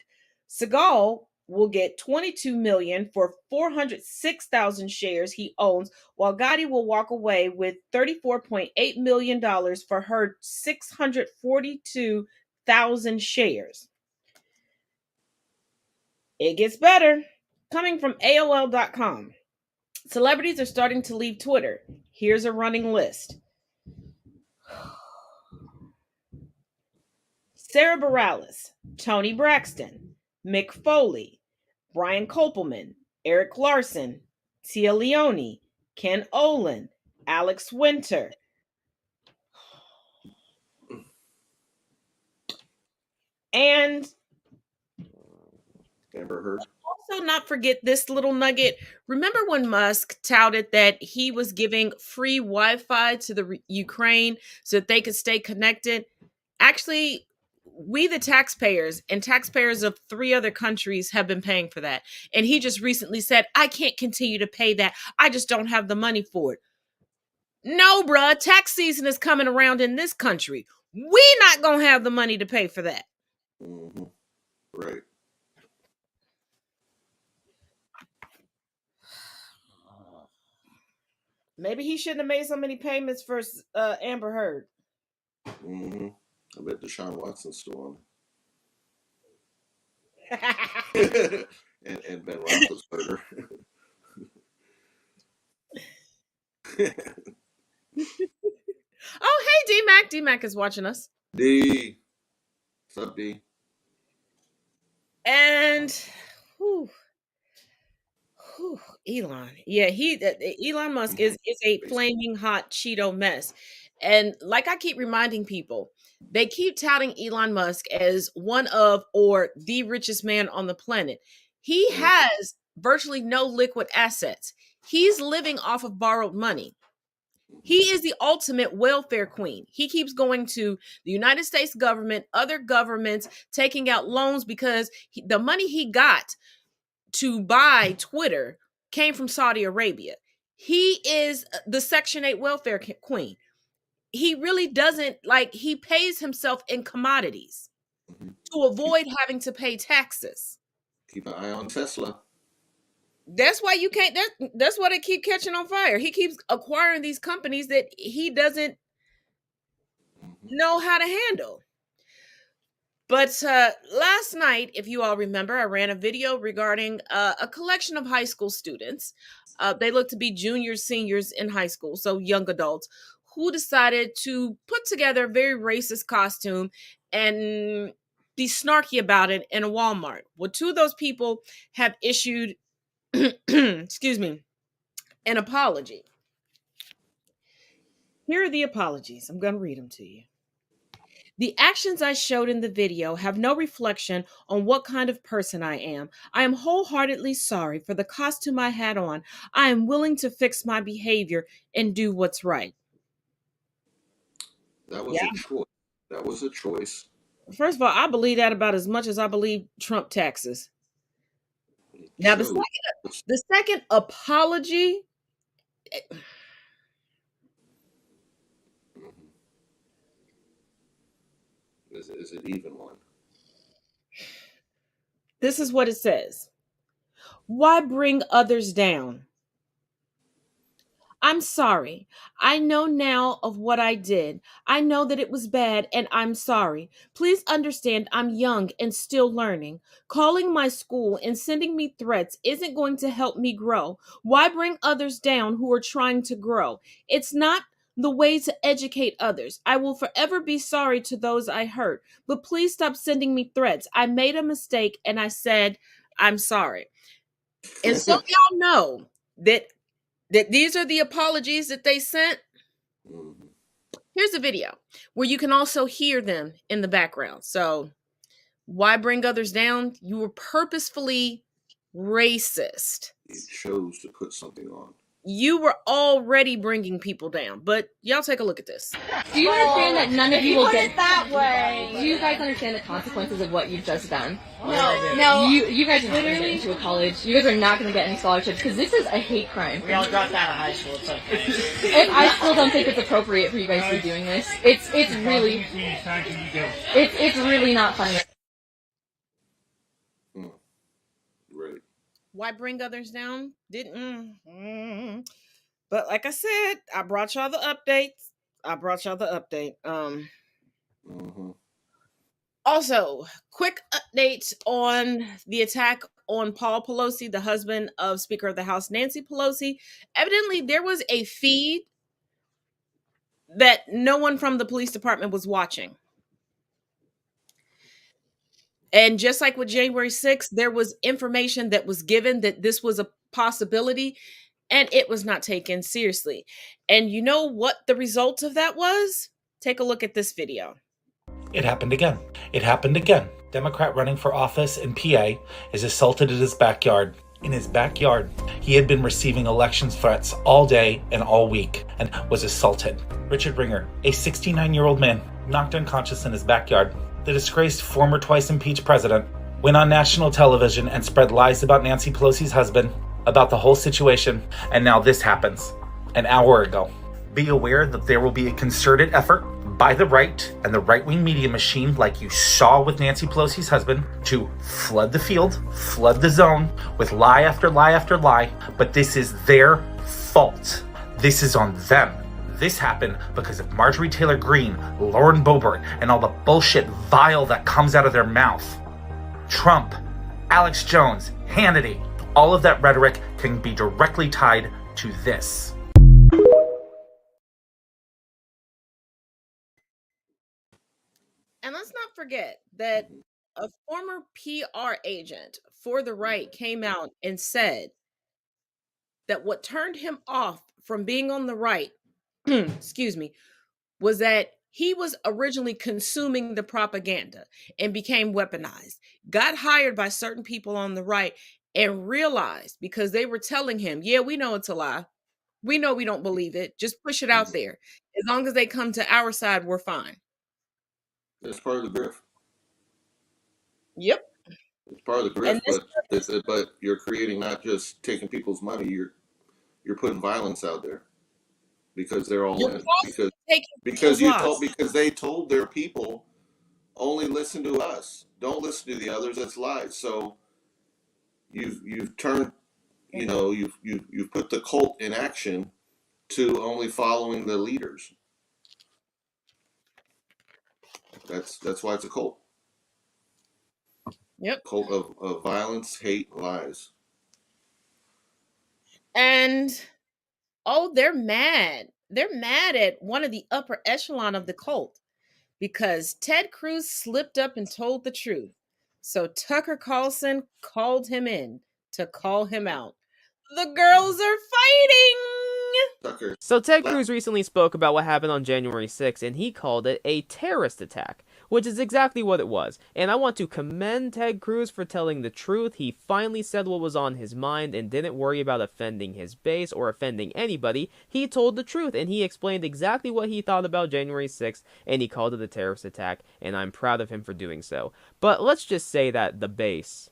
Speaker 2: Segal will get $22 million for 406,000 shares he owns, while Gotti will walk away with $34.8 million for her 642,000 shares. It gets better. Coming from AOL.com. Celebrities are starting to leave Twitter. Here's a running list. Sarah Bareilles, Tony Braxton, Mick Foley, Brian Kopelman, Eric Larson, Tia Leone, Ken Olin, Alex Winter. And
Speaker 3: Amber Heard.
Speaker 2: Also, not forget this little nugget. Remember when Musk touted that he was giving free Wi-Fi to the Ukraine so that they could stay connected? Actually, we the taxpayers and taxpayers of 3 other countries have been paying for that. And he just recently said, I can't continue to pay that. I just don't have the money for it. No, bruh, tax season is coming around in this country. We not gonna have the money to pay for that.
Speaker 3: Mm-hmm. Right.
Speaker 2: Maybe he shouldn't have made so many payments for Amber Heard.
Speaker 3: Mm-hmm. I bet Deshaun Watson's still on. and Ben Roethlisberger.
Speaker 2: Oh, hey, D-Mac. D-Mac is watching us.
Speaker 3: D. What's up, D?
Speaker 2: And Elon. Yeah, Elon Musk is a flaming hot Cheeto mess. And like I keep reminding people, they keep touting Elon Musk as one of or the richest man on the planet. He has virtually no liquid assets. He's living off of borrowed money. He is the ultimate welfare queen. He keeps going to the United States government, other governments, taking out loans because the money he got to buy Twitter came from Saudi Arabia. He is the Section 8 welfare queen. He really doesn't, he pays himself in commodities to avoid having to pay taxes.
Speaker 3: Keep an eye on Tesla.
Speaker 2: That's why you can't, that's why they keep catching on fire. He keeps acquiring these companies that he doesn't know how to handle. But last night, if you all remember, I ran a video regarding a collection of high school students. They look to be juniors, seniors in high school, so young adults, who decided to put together a very racist costume and be snarky about it in a Walmart. Well, 2 of those people have issued, excuse me, an apology. Here are the apologies. I'm going to read them to you. The actions I showed in the video have no reflection on what kind of person I am. I am wholeheartedly sorry for the costume I had on. I am willing to fix my behavior and do what's right.
Speaker 3: That was a choice. That was a choice.
Speaker 2: First of all, I believe that about as much as I believe Trump taxes. Now, the second apology.
Speaker 3: Is it even one?
Speaker 2: This is what it says. Why bring others down? I'm sorry. I know now of what I did. I know that it was bad and I'm sorry. Please understand I'm young and still learning. Calling my school and sending me threats isn't going to help me grow. Why bring others down who are trying to grow? It's not the way to educate others. I will forever be sorry to those I hurt, but please stop sending me threats. I made a mistake and I said, I'm sorry. And so y'all know that these are the apologies that they sent. Here's a video where you can also hear them in the background. So why bring others down? You were purposefully racist.
Speaker 3: You chose to put something on.
Speaker 2: you were already bringing people down. But y'all take a look at this.
Speaker 11: Do you understand that none of you will get
Speaker 12: that way?
Speaker 11: Do you guys understand the consequences of what you've just done?
Speaker 12: No.
Speaker 11: You guys are not going to get into a college. You guys are not going to get any scholarships because this is a hate crime.
Speaker 12: We all dropped out of high school. It's okay.
Speaker 11: And I still don't think it's appropriate for you guys to be doing this. It's really not funny.
Speaker 3: Right.
Speaker 2: Why bring others down? But like I said, I brought y'all the updates. Also, quick updates on the attack on Paul Pelosi, the husband of Speaker of the House Nancy Pelosi. Evidently, there was a feed that no one from the police department was watching. And just like with January 6th, there was information that was given that this was a possibility, and it was not taken seriously. And you know what the result of that was? Take a look at this video.
Speaker 13: It happened again. Democrat running for office in PA is assaulted in his backyard. He had been receiving election threats all day and all week and was assaulted. Richard Ringer, a 69-year-old man, knocked unconscious in his backyard. The disgraced former twice impeached president went on national television and spread lies about Nancy Pelosi's husband, about the whole situation, and now this happens an hour ago. Be aware that there will be a concerted effort by the right and the right-wing media machine, like you saw with Nancy Pelosi's husband, to flood the field, flood the zone with lie after lie after lie, but this is their fault. This is on them. This happened because of Marjorie Taylor Greene, Lauren Boebert, and all the bullshit vile that comes out of their mouth. Trump, Alex Jones, Hannity, all of that rhetoric can be directly tied to this.
Speaker 2: And let's not forget that a former PR agent for the right came out and said that what turned him off from being on the right, was that he was originally consuming the propaganda and became weaponized, got hired by certain people on the right, and realized, because they were telling him, yeah, we know it's a lie. We know we don't believe it. Just push it out there. As long as they come to our side, we're fine.
Speaker 3: That's part of the grift.
Speaker 2: Yep.
Speaker 3: It's part of the grift, but you're creating, not just taking people's money, you're putting violence out there. Because they're all in it. Because they told their people, only listen to us. Don't listen to the others. That's lies. So you've turned, you've put the cult in action to only following the leaders. That's why it's a cult.
Speaker 2: Yep.
Speaker 3: Cult of violence, hate, lies.
Speaker 2: And they're mad. They're mad at one of the upper echelon of the cult because Ted Cruz slipped up and told the truth. So Tucker Carlson called him in to call him out. The girls are fighting!
Speaker 14: So Ted Cruz recently spoke about what happened on January 6th, and he called it a terrorist attack, which is exactly what it was. And I want to commend Ted Cruz for telling the truth. He finally said what was on his mind and didn't worry about offending his base or offending anybody. He told the truth, and he explained exactly what he thought about January 6th, and he called it a terrorist attack, and I'm proud of him for doing so. But let's just say that the base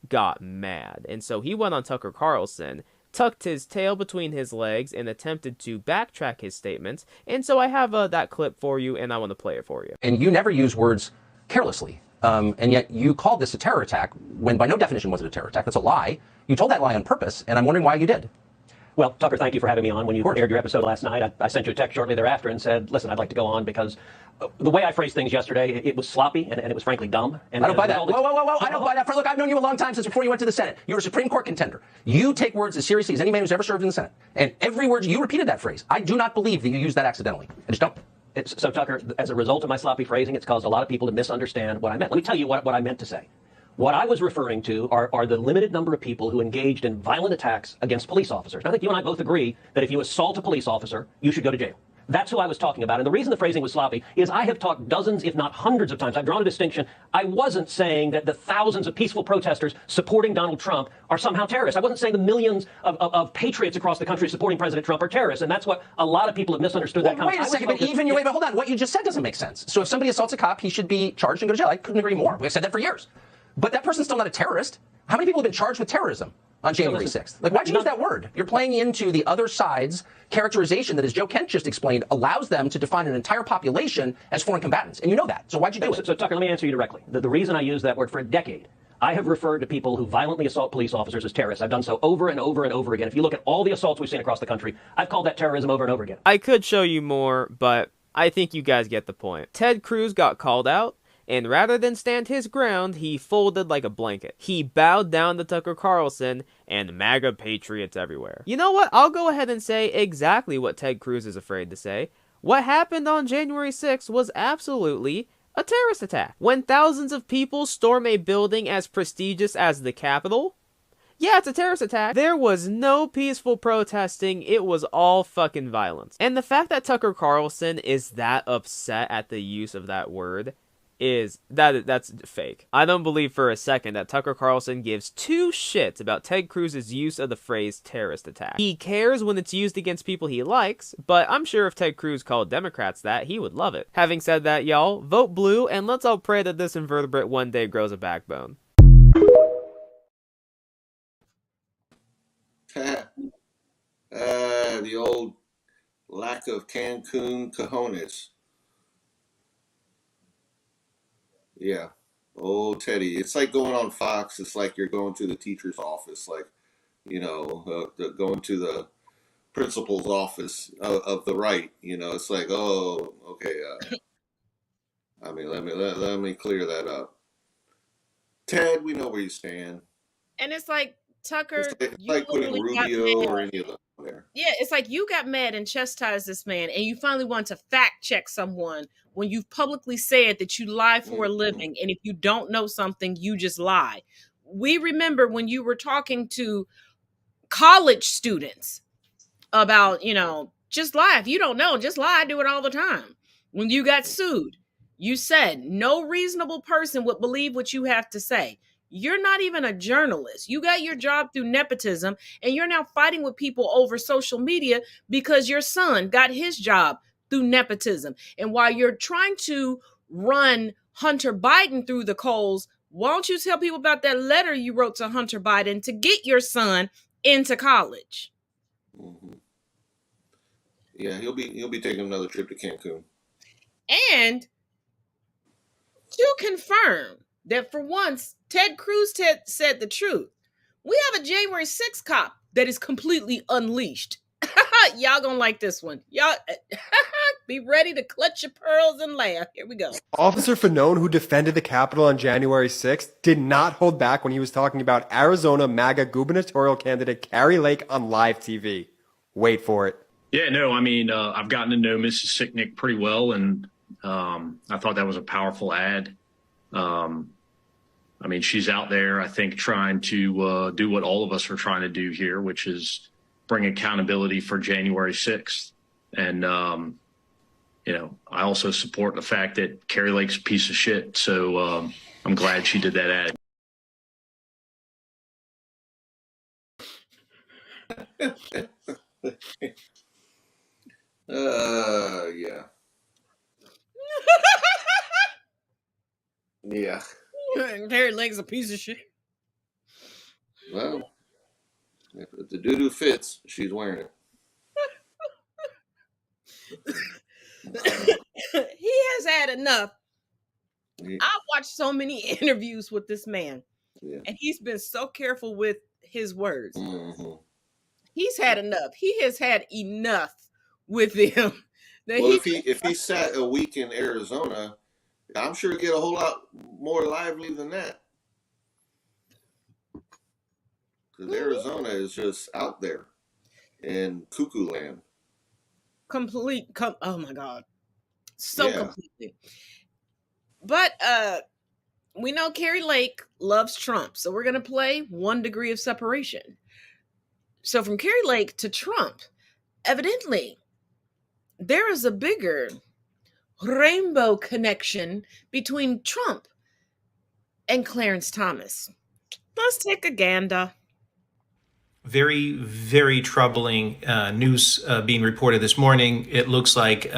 Speaker 14: got mad, and so he went on Tucker Carlson, tucked his tail between his legs, and attempted to backtrack his statements. And so I have that clip for you, and I want to play it for you.
Speaker 15: And you never use words carelessly, and yet you called this a terror attack when by no definition was it a terror attack. That's a lie. You told that lie on purpose, and I'm wondering why you did.
Speaker 16: Well, Tucker, thank you for having me on. When you aired your episode last night, I sent you a text shortly thereafter and said, listen, I'd like to go on because the way I phrased things yesterday, it was sloppy and it was frankly dumb. And
Speaker 15: I don't buy that. Whoa. I don't buy that. Look, I've known you a long time, since before you went to the Senate. You're a Supreme Court contender. You take words as seriously as any man who's ever served in the Senate. And every word, you repeated that phrase. I do not believe that you used that accidentally. I just don't.
Speaker 16: So, Tucker, as a result of my sloppy phrasing, it's caused a lot of people to misunderstand what I meant. Let me tell you what I meant to say. What I was referring to are the limited number of people who engaged in violent attacks against police officers. I think you and I both agree that if you assault a police officer, you should go to jail. That's who I was talking about. And the reason the phrasing was sloppy is I have talked dozens, if not hundreds of times. I've drawn a distinction. I wasn't saying that the thousands of peaceful protesters supporting Donald Trump are somehow terrorists. I wasn't saying the millions of patriots across the country supporting President Trump are terrorists. And that's what a lot of people have misunderstood that comment.
Speaker 15: Wait a second, but wait, hold on. What you just said doesn't make sense. So if somebody assaults a cop, he should be charged and go to jail. I couldn't agree more. We've said that for years. But that person's still not a terrorist. How many people have been charged with terrorism on January 6th? Like, why'd you use that word? You're playing into the other side's characterization that, as Joe Kent just explained, allows them to define an entire population as foreign combatants. And you know that. So why'd you do it?
Speaker 16: So Tucker, let me answer you directly. The reason I use that word for a decade, I have referred to people who violently assault police officers as terrorists. I've done so over and over and over again. If you look at all the assaults we've seen across the country, I've called that terrorism over and over again.
Speaker 14: I could show you more, but I think you guys get the point. Ted Cruz got called out, and rather than stand his ground, he folded like a blanket. He bowed down to Tucker Carlson and MAGA patriots everywhere. You know what? I'll go ahead and say exactly what Ted Cruz is afraid to say. What happened on January 6th was absolutely a terrorist attack. When thousands of people storm a building as prestigious as the Capitol, yeah, it's a terrorist attack. There was no peaceful protesting. It was all fucking violence. And the fact that Tucker Carlson is that upset at the use of that word that's fake. I don't believe for a second that Tucker Carlson gives two shits about Ted Cruz's use of the phrase terrorist attack. He cares when it's used against people he likes, but I'm sure if Ted Cruz called Democrats that, he would love it. Having said that, y'all, vote blue and let's all pray that this invertebrate one day grows a backbone.
Speaker 3: The old lack of Cancun cojones. Yeah. Oh, Teddy. It's like going on Fox. It's like you're going to the teacher's office, like, going to the principal's office of the right. It's like, oh, okay. Let me clear that up. Ted, we know where you stand.
Speaker 2: And it's like, Tucker,
Speaker 3: it's like putting Rubio or any of them there.
Speaker 2: Yeah, it's like you got mad and chastised this man, and you finally want to fact check someone when you've publicly said that you lie for a living, and if you don't know something, you just lie. We remember when you were talking to college students about, just lie. If you don't know, just lie. I do it all the time. When you got sued, you said no reasonable person would believe what you have to say. You're not even a journalist. You got your job through nepotism, and you're now fighting with people over social media because your son got his job through nepotism. And while you're trying to run Hunter Biden through the coals, why don't you tell people about that letter you wrote to Hunter Biden to get your son into college?
Speaker 3: Mm-hmm. Yeah, he'll be taking another trip to Cancun.
Speaker 2: And to confirm that for once, Ted Cruz said the truth. We have a January 6th cop that is completely unleashed. Y'all gonna like this one. Y'all be ready to clutch your pearls and laugh. Here we go.
Speaker 17: Officer Fanone, who defended the Capitol on January 6th, did not hold back when he was talking about Arizona MAGA gubernatorial candidate Kari Lake on live TV. Wait for it.
Speaker 18: Yeah, no, I've gotten to know Mrs. Sicknick pretty well, and I thought that was a powerful ad. She's out there, I think, trying to do what all of us are trying to do here, which is bring accountability for January 6th. And, I also support the fact that Kari Lake's a piece of shit. So I'm glad she did that ad.
Speaker 3: Yeah. Yeah.
Speaker 2: Kari Lake's a piece of shit.
Speaker 3: Well, if the doo-doo fits, she's wearing it.
Speaker 2: He has had enough. Yeah. I've watched so many interviews with this man, and he's been so careful with his words.
Speaker 3: Mm-hmm.
Speaker 2: He's had enough. He has had enough with them.
Speaker 3: Well, if he sat a week in Arizona, I'm sure he'd get a whole lot more lively than that. Because Arizona is just out there in cuckoo land.
Speaker 2: Oh my God. So completely. But we know Kari Lake loves Trump. So we're going to play 1 degree of separation. So from Kari Lake to Trump, evidently, there is a bigger rainbow connection between Trump and Clarence Thomas. Let's take a gander.
Speaker 19: Very, very troubling news being reported this morning. It looks like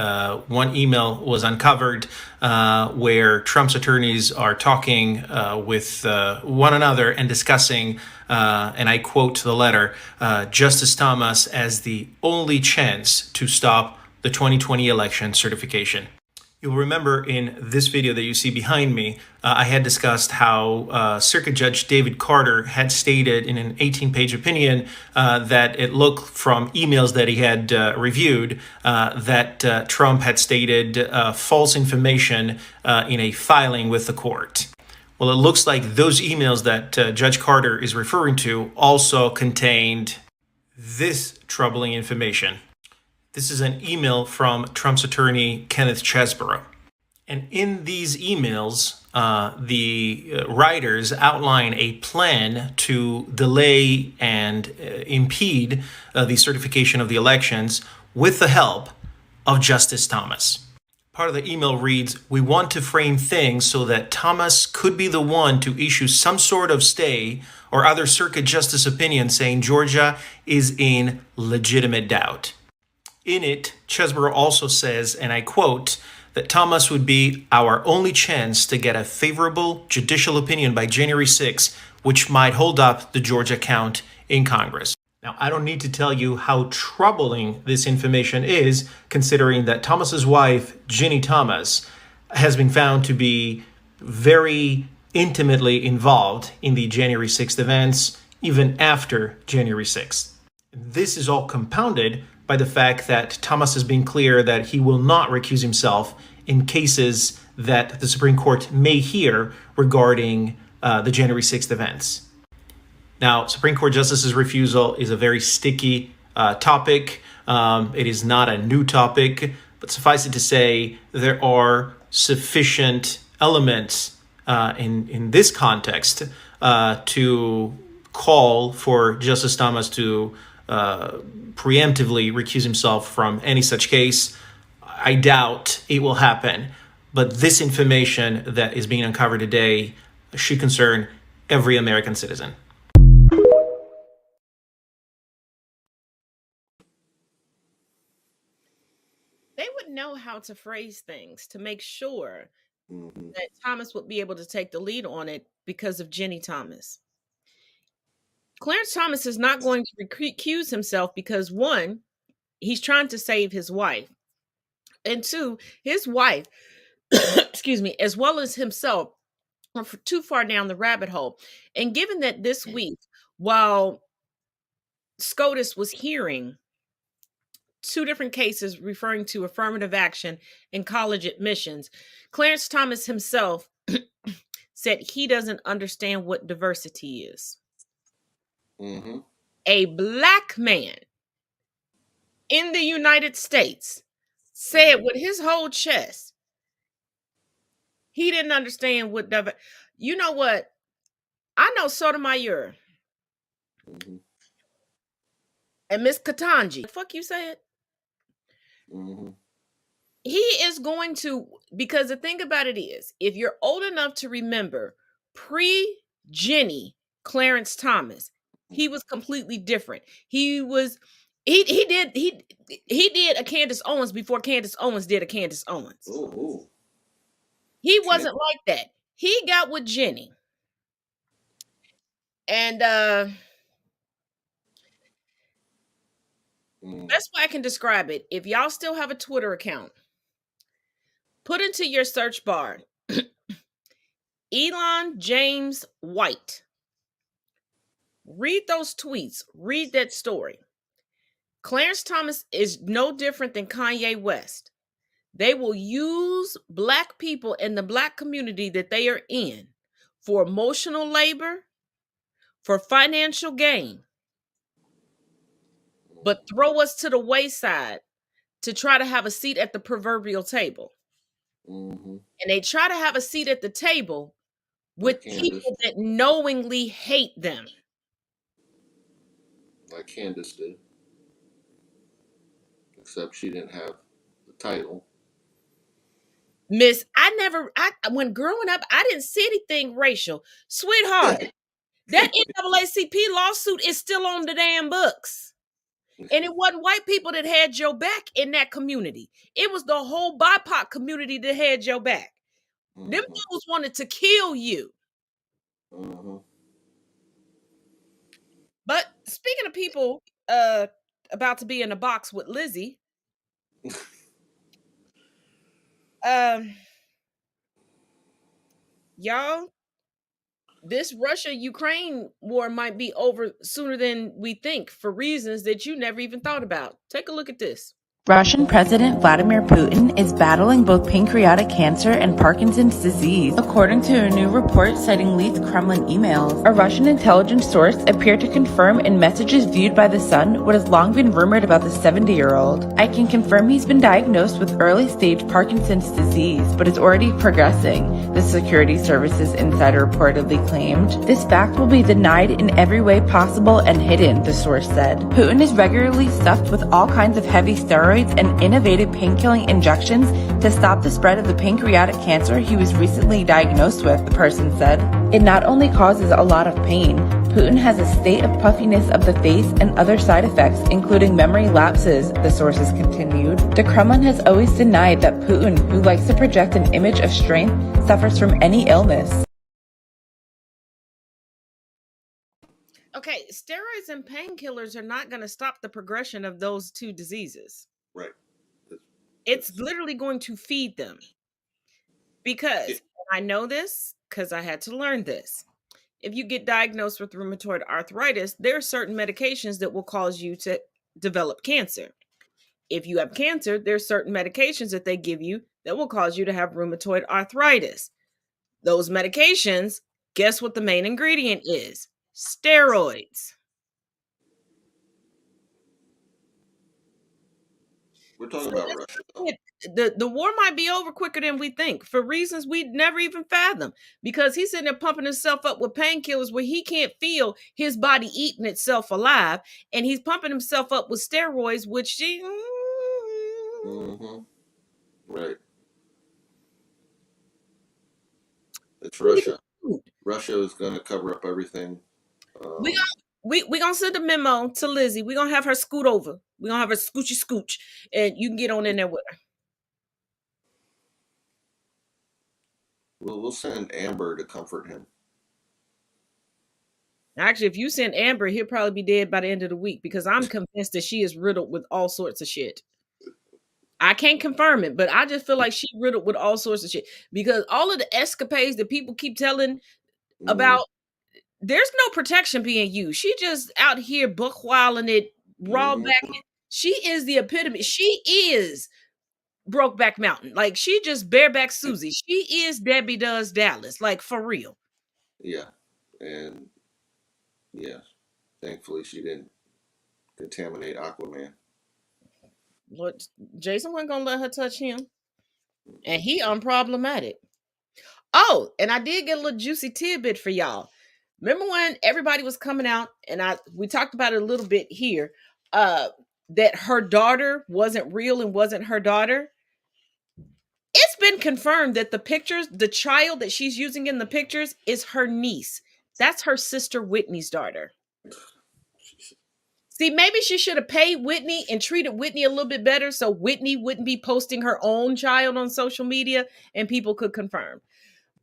Speaker 19: one email was uncovered where Trump's attorneys are talking with one another and discussing, and I quote the letter, Justice Thomas as the only chance to stop the 2020 election certification. You'll remember in this video that you see behind me, I had discussed how Circuit Judge David Carter had stated in an 18-page opinion that it looked from emails that he had reviewed that Trump had stated false information in a filing with the court. Well, it looks like those emails that Judge Carter is referring to also contained this troubling information. This is an email from Trump's attorney, Kenneth Chesebro. And in these emails, the writers outline a plan to delay and impede the certification of the elections with the help of Justice Thomas. Part of the email reads, "We want to frame things so that Thomas could be the one to issue some sort of stay or other circuit justice opinion saying Georgia is in legitimate doubt." In it, Chesebro also says, and I quote, that Thomas would be our only chance to get a favorable judicial opinion by January 6, which might hold up the Georgia count in Congress. Now, I don't need to tell you how troubling this information is, considering that Thomas's wife, Ginny Thomas, has been found to be very intimately involved in the January 6th events, even after January 6th. This is all compounded by the fact that Thomas has been clear that he will not recuse himself in cases that the Supreme Court may hear regarding the January 6th events. Now, Supreme Court Justice's refusal is a very sticky topic. It is not a new topic, but suffice it to say, there are sufficient elements in this context to call for Justice Thomas to preemptively recuse himself from any such case. I doubt it will happen, but this information that is being uncovered today should concern every American citizen.
Speaker 2: They would know how to phrase things to make sure that Thomas would be able to take the lead on it because of Ginny Thomas. Clarence Thomas is not going to recuse himself because, one, he's trying to save his wife. And two, his wife, excuse me, as well as himself, are too far down the rabbit hole. And given that this week, while SCOTUS was hearing two different cases referring to affirmative action in college admissions, Clarence Thomas himself said he doesn't understand what diversity is. A black man in the United States said with his whole chest he didn't understand what you know what? I know Sotomayor and Miss Katanji. Fuck you said. He is going to, because the thing about it is, if you're old enough to remember pre-Ginny Clarence Thomas, he was completely different. He did a Candace Owens before Candace Owens did a Candace Owens. He wasn't like that. He got with Ginny. And best way I can describe it, if y'all still have a Twitter account, put into your search bar Elon James White. Read those tweets. Read that story. Clarence Thomas is no different than Kanye West. They will use black people in the black community that they are in for emotional labor, for financial gain, but throw us to the wayside to try to have a seat at the proverbial table. And they try to have a seat at the table with people that knowingly hate them.
Speaker 3: Like Candace did. Except she didn't have title.
Speaker 2: Miss, when growing up, I didn't see anything racial. Sweetheart, that NAACP lawsuit is still on the damn books. And it wasn't white people that had your back in that community. It was the whole BIPOC community that had your back. Them dudes wanted to kill you. But speaking of people about to be in a box with Lizzie, y'all, this Russia-Ukraine war might be over sooner than we think for reasons that you never even thought about. Take a look at this.
Speaker 20: Russian President Vladimir Putin is battling both pancreatic cancer and Parkinson's disease, according to a new report citing leaked Kremlin emails. A Russian intelligence source appeared to confirm in messages viewed by The Sun what has long been rumored about the 70-year-old. I can confirm he's been diagnosed with early-stage Parkinson's disease, but is already progressing, the security services insider reportedly claimed. This fact will be denied in every way possible and hidden, the source said. Putin is regularly stuffed with all kinds of heavy steroids and innovative pain-killing injections to stop the spread of the pancreatic cancer he was recently diagnosed with, the person said. It not only causes a lot of pain, Putin has a state of puffiness of the face and other side effects, including memory lapses, the sources continued. The Kremlin has always denied that Putin, who likes to project an image of strength, suffers from any illness.
Speaker 2: Okay, steroids and painkillers are not going to stop the progression of those two diseases.
Speaker 3: Right.
Speaker 2: It's literally going to feed them. Because I know this because I had to learn this. If you get diagnosed with rheumatoid arthritis, there are certain medications that will cause you to develop cancer. If you have cancer, there are certain medications that they give you that will cause you to have rheumatoid arthritis. Those medications, guess what the main ingredient is? Steroids.
Speaker 3: We're talking about Russia.
Speaker 2: The war might be over quicker than we think for reasons we'd never even fathom, because he's sitting there pumping himself up with painkillers where he can't feel his body eating itself alive, and he's pumping himself up with steroids, which
Speaker 3: right. It's Russia. Russia is going to cover up everything.
Speaker 2: We gonna send a memo to Lizzie. We're gonna have her scoot over. We're gonna have her scooch, and you can get on in there with her.
Speaker 3: We'll send Amber to comfort him.
Speaker 2: Actually, if you send Amber, he'll probably be dead by the end of the week, because I'm convinced that she is riddled with all sorts of shit. I can't confirm it, but I just feel like she's riddled with all sorts of shit, because all of the escapades that people keep telling about, there's no protection being used. She just out here buck wilding it, raw back. She is the epitome. She is Brokeback Mountain. Like, she just bareback Susie. She is Debbie Does Dallas. Like, for real.
Speaker 3: Yeah. And yeah, thankfully she didn't contaminate Aquaman.
Speaker 2: But Jason wasn't gonna let her touch him. And he unproblematic. Oh, and I did get a little juicy tidbit for y'all. Remember when everybody was coming out, and we talked about it a little bit here, that her daughter wasn't real and wasn't her daughter? It's been confirmed that the pictures, the child that she's using in the pictures, is her niece. That's her sister Whitney's daughter. See, maybe she should have paid Whitney and treated Whitney a little bit better, so Whitney wouldn't be posting her own child on social media and people could confirm.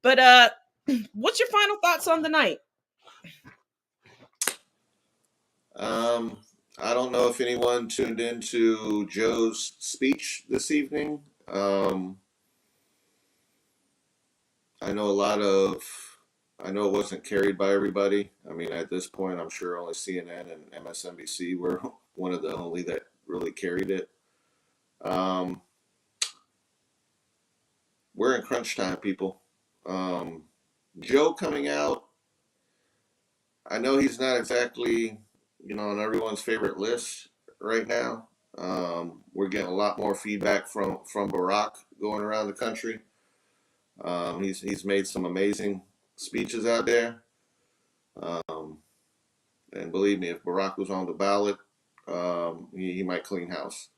Speaker 2: But what's your final thoughts on the night?
Speaker 3: I don't know if anyone tuned into Joe's speech this evening. I know it wasn't carried by everybody. I mean, at this point, I'm sure only CNN and MSNBC were one of the only that really carried it. We're in crunch time, people. Joe coming out, I know he's not exactly, on everyone's favorite list right now. We're getting a lot more feedback from Barack going around the country. He's made some amazing speeches out there. And believe me, if Barack was on the ballot, he might clean house.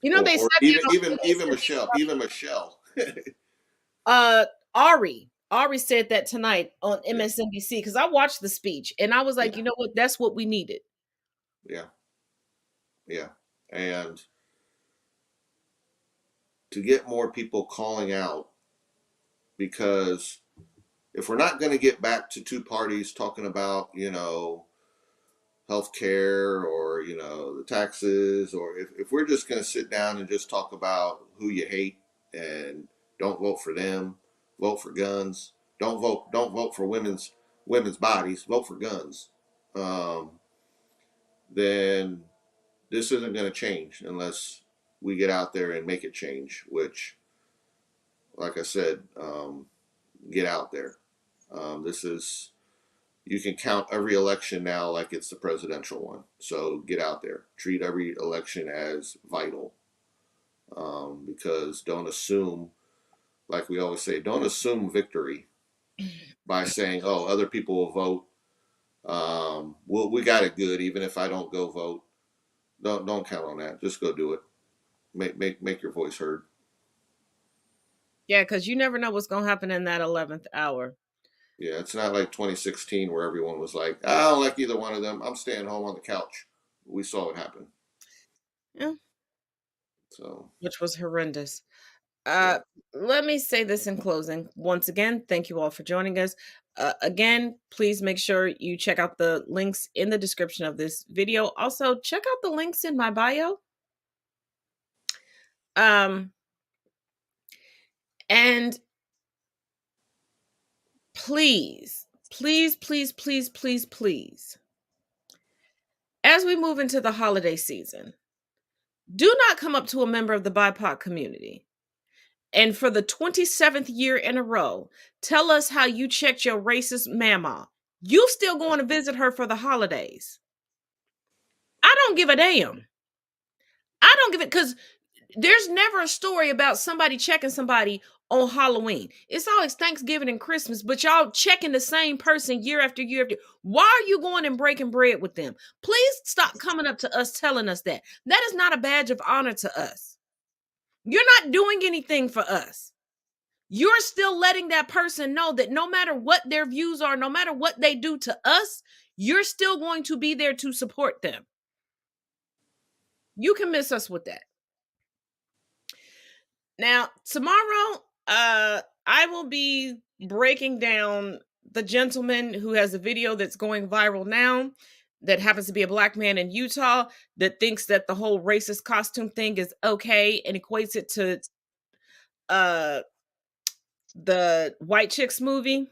Speaker 2: You know, they
Speaker 3: or
Speaker 2: said
Speaker 3: even Michelle.
Speaker 2: Ari said that tonight on MSNBC because I watched the speech and I was like, you know what? That's what we needed.
Speaker 3: Yeah. And to get more people calling out, because if we're not going to get back to two parties talking about, healthcare or, the taxes, or if we're just going to sit down and just talk about who you hate and don't vote for them, vote for guns, don't vote for women's bodies, vote for guns, then this isn't going to change unless we get out there and make it change, which, like I said, get out there. You can count every election now like it's the presidential one. So get out there. Treat every election as vital. Because don't assume, like we always say, don't assume victory by saying, oh, other people will vote. Well, we got it good, even if I don't go vote. Don't count on that. Just go do it. Make your voice heard.
Speaker 2: Yeah, because you never know what's going to happen in that 11th hour.
Speaker 3: Yeah, it's not like 2016 where everyone was like, I don't like either one of them. I'm staying home on the couch. We saw it happen.
Speaker 2: Yeah.
Speaker 3: So,
Speaker 2: which was horrendous. Let me say this in closing. Once again, thank you all for joining us. Again, please make sure you check out the links in the description of this video. Also, check out the links in my bio. And please, as we move into the holiday season, do not come up to a member of the BIPOC community and for the 27th year in a row, tell us how you checked your racist mama. You still going to visit her for the holidays. I don't give a damn. I don't give it, because there's never a story about somebody checking somebody on Halloween. It's always Thanksgiving and Christmas, but y'all checking the same person year after year after. Why are you going and breaking bread with them? Please stop coming up to us telling us that. That is not a badge of honor to us. You're not doing anything for us. You're still letting that person know that no matter what their views are, no matter what they do to us, you're still going to be there to support them. You can miss us with that. Now, tomorrow, I will be breaking down the gentleman who has a video that's going viral now that happens to be a black man in Utah that thinks that the whole racist costume thing is okay and equates it to the White Chicks movie.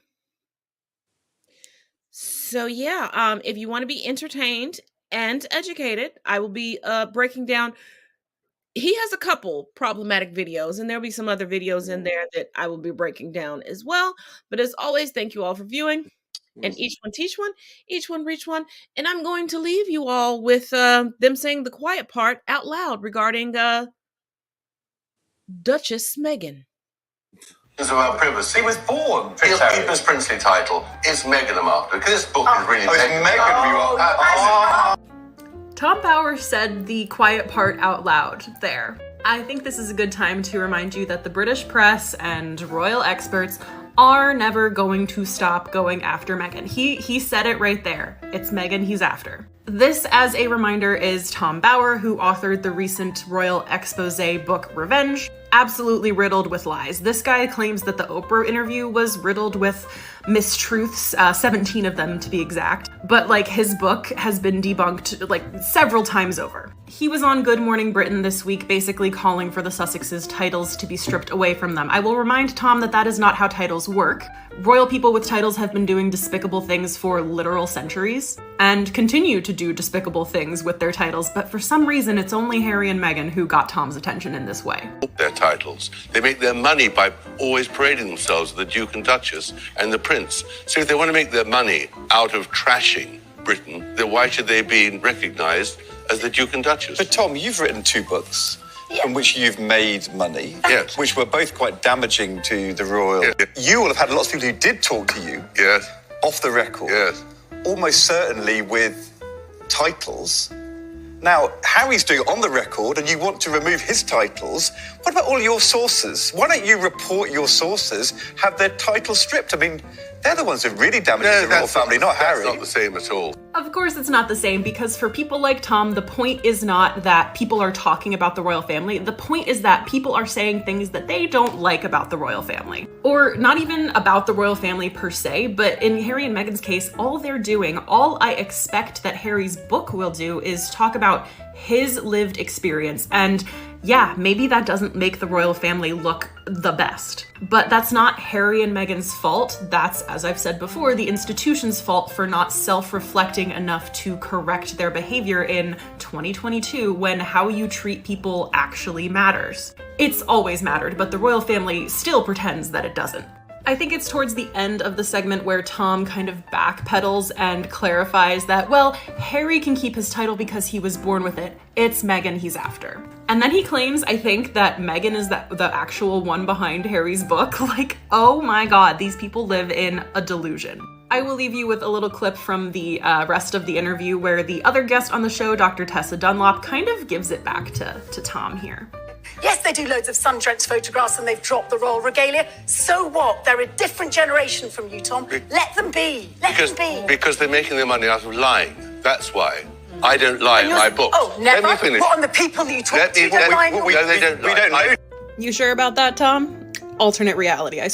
Speaker 2: So yeah, if you want to be entertained and educated, I will be breaking down. He has a couple problematic videos, and there'll be some other videos in there that I will be breaking down as well. But as always, thank you all for viewing. And each one teach one, each one reach one. And I'm going to leave you all with them saying the quiet part out loud regarding Duchess Meghan.
Speaker 21: It's about privacy. He was born Prince Harry. His princely title is Meghan Markle, because this book is really Meghan.
Speaker 22: Tom Bauer said the quiet part out loud there. I think this is a good time to remind you that the British press and royal experts are never going to stop going after Meghan. He said it right there. It's Meghan he's after. This, as a reminder, is Tom Bauer, who authored the recent royal expose book Revenge, absolutely riddled with lies. This guy claims that the Oprah interview was riddled with mistruths, 17 of them to be exact. But his book has been debunked several times over. He was on Good Morning Britain this week, basically calling for the Sussexes' titles to be stripped away from them. I will remind Tom that that is not how titles work. Royal people with titles have been doing despicable things for literal centuries, and continue to do despicable things with their titles, but for some reason it's only Harry and Meghan who got Tom's attention in this way.
Speaker 21: Their titles. They make their money by always parading themselves as the Duke and Duchess and the Prince. So if they want to make their money out of trashing Britain, then why should they be recognised as the Duke and Duchess?
Speaker 23: But Tom, you've written 2 books. From which you've made money,
Speaker 21: yes,
Speaker 23: which were both quite damaging to the royal.
Speaker 21: Yes.
Speaker 23: You will have had lots of people who did talk to you,
Speaker 21: yes,
Speaker 23: off the record,
Speaker 21: yes,
Speaker 23: almost certainly with titles Now, Harry's doing it on the record and you want to remove his titles. What about all your sources? Why don't you report your sources, have their titles stripped? I mean, they're the ones who really damaged the royal family, not Harry.
Speaker 21: That's not the same at all.
Speaker 22: Of course it's not the same, because for people like Tom, the point is not that people are talking about the royal family. The point is that people are saying things that they don't like about the royal family. Or not even about the royal family per se, but in Harry and Meghan's case, all they're doing, all I expect that Harry's book will do, is talk about his lived experience. And yeah, maybe that doesn't make the royal family look the best. But that's not Harry and Meghan's fault. That's, as I've said before, the institution's fault for not self-reflecting enough to correct their behavior in 2022, when how you treat people actually matters. It's always mattered, but the royal family still pretends that it doesn't. I think it's towards the end of the segment where Tom kind of backpedals and clarifies that, well, Harry can keep his title because he was born with it. It's Meghan he's after. And then he claims, I think, that Meghan is the actual one behind Harry's book. Like, oh my god, these people live in a delusion. I will leave you with a little clip from the rest of the interview where the other guest on the show, Dr. Tessa Dunlop, kind of gives it back to Tom here.
Speaker 1: Yes, they do loads of sun-drenched photographs and they've dropped the royal regalia. So what? They're a different generation from you, Tom. Let them be. Let them be.
Speaker 21: Because they're making their money out of lying. That's why. I don't lie in my books.
Speaker 1: Oh, never?
Speaker 21: Let me finish.
Speaker 1: What, on the people that you talk to don't lie?
Speaker 21: No, they don't lie.
Speaker 22: You sure about that, Tom? Alternate reality, I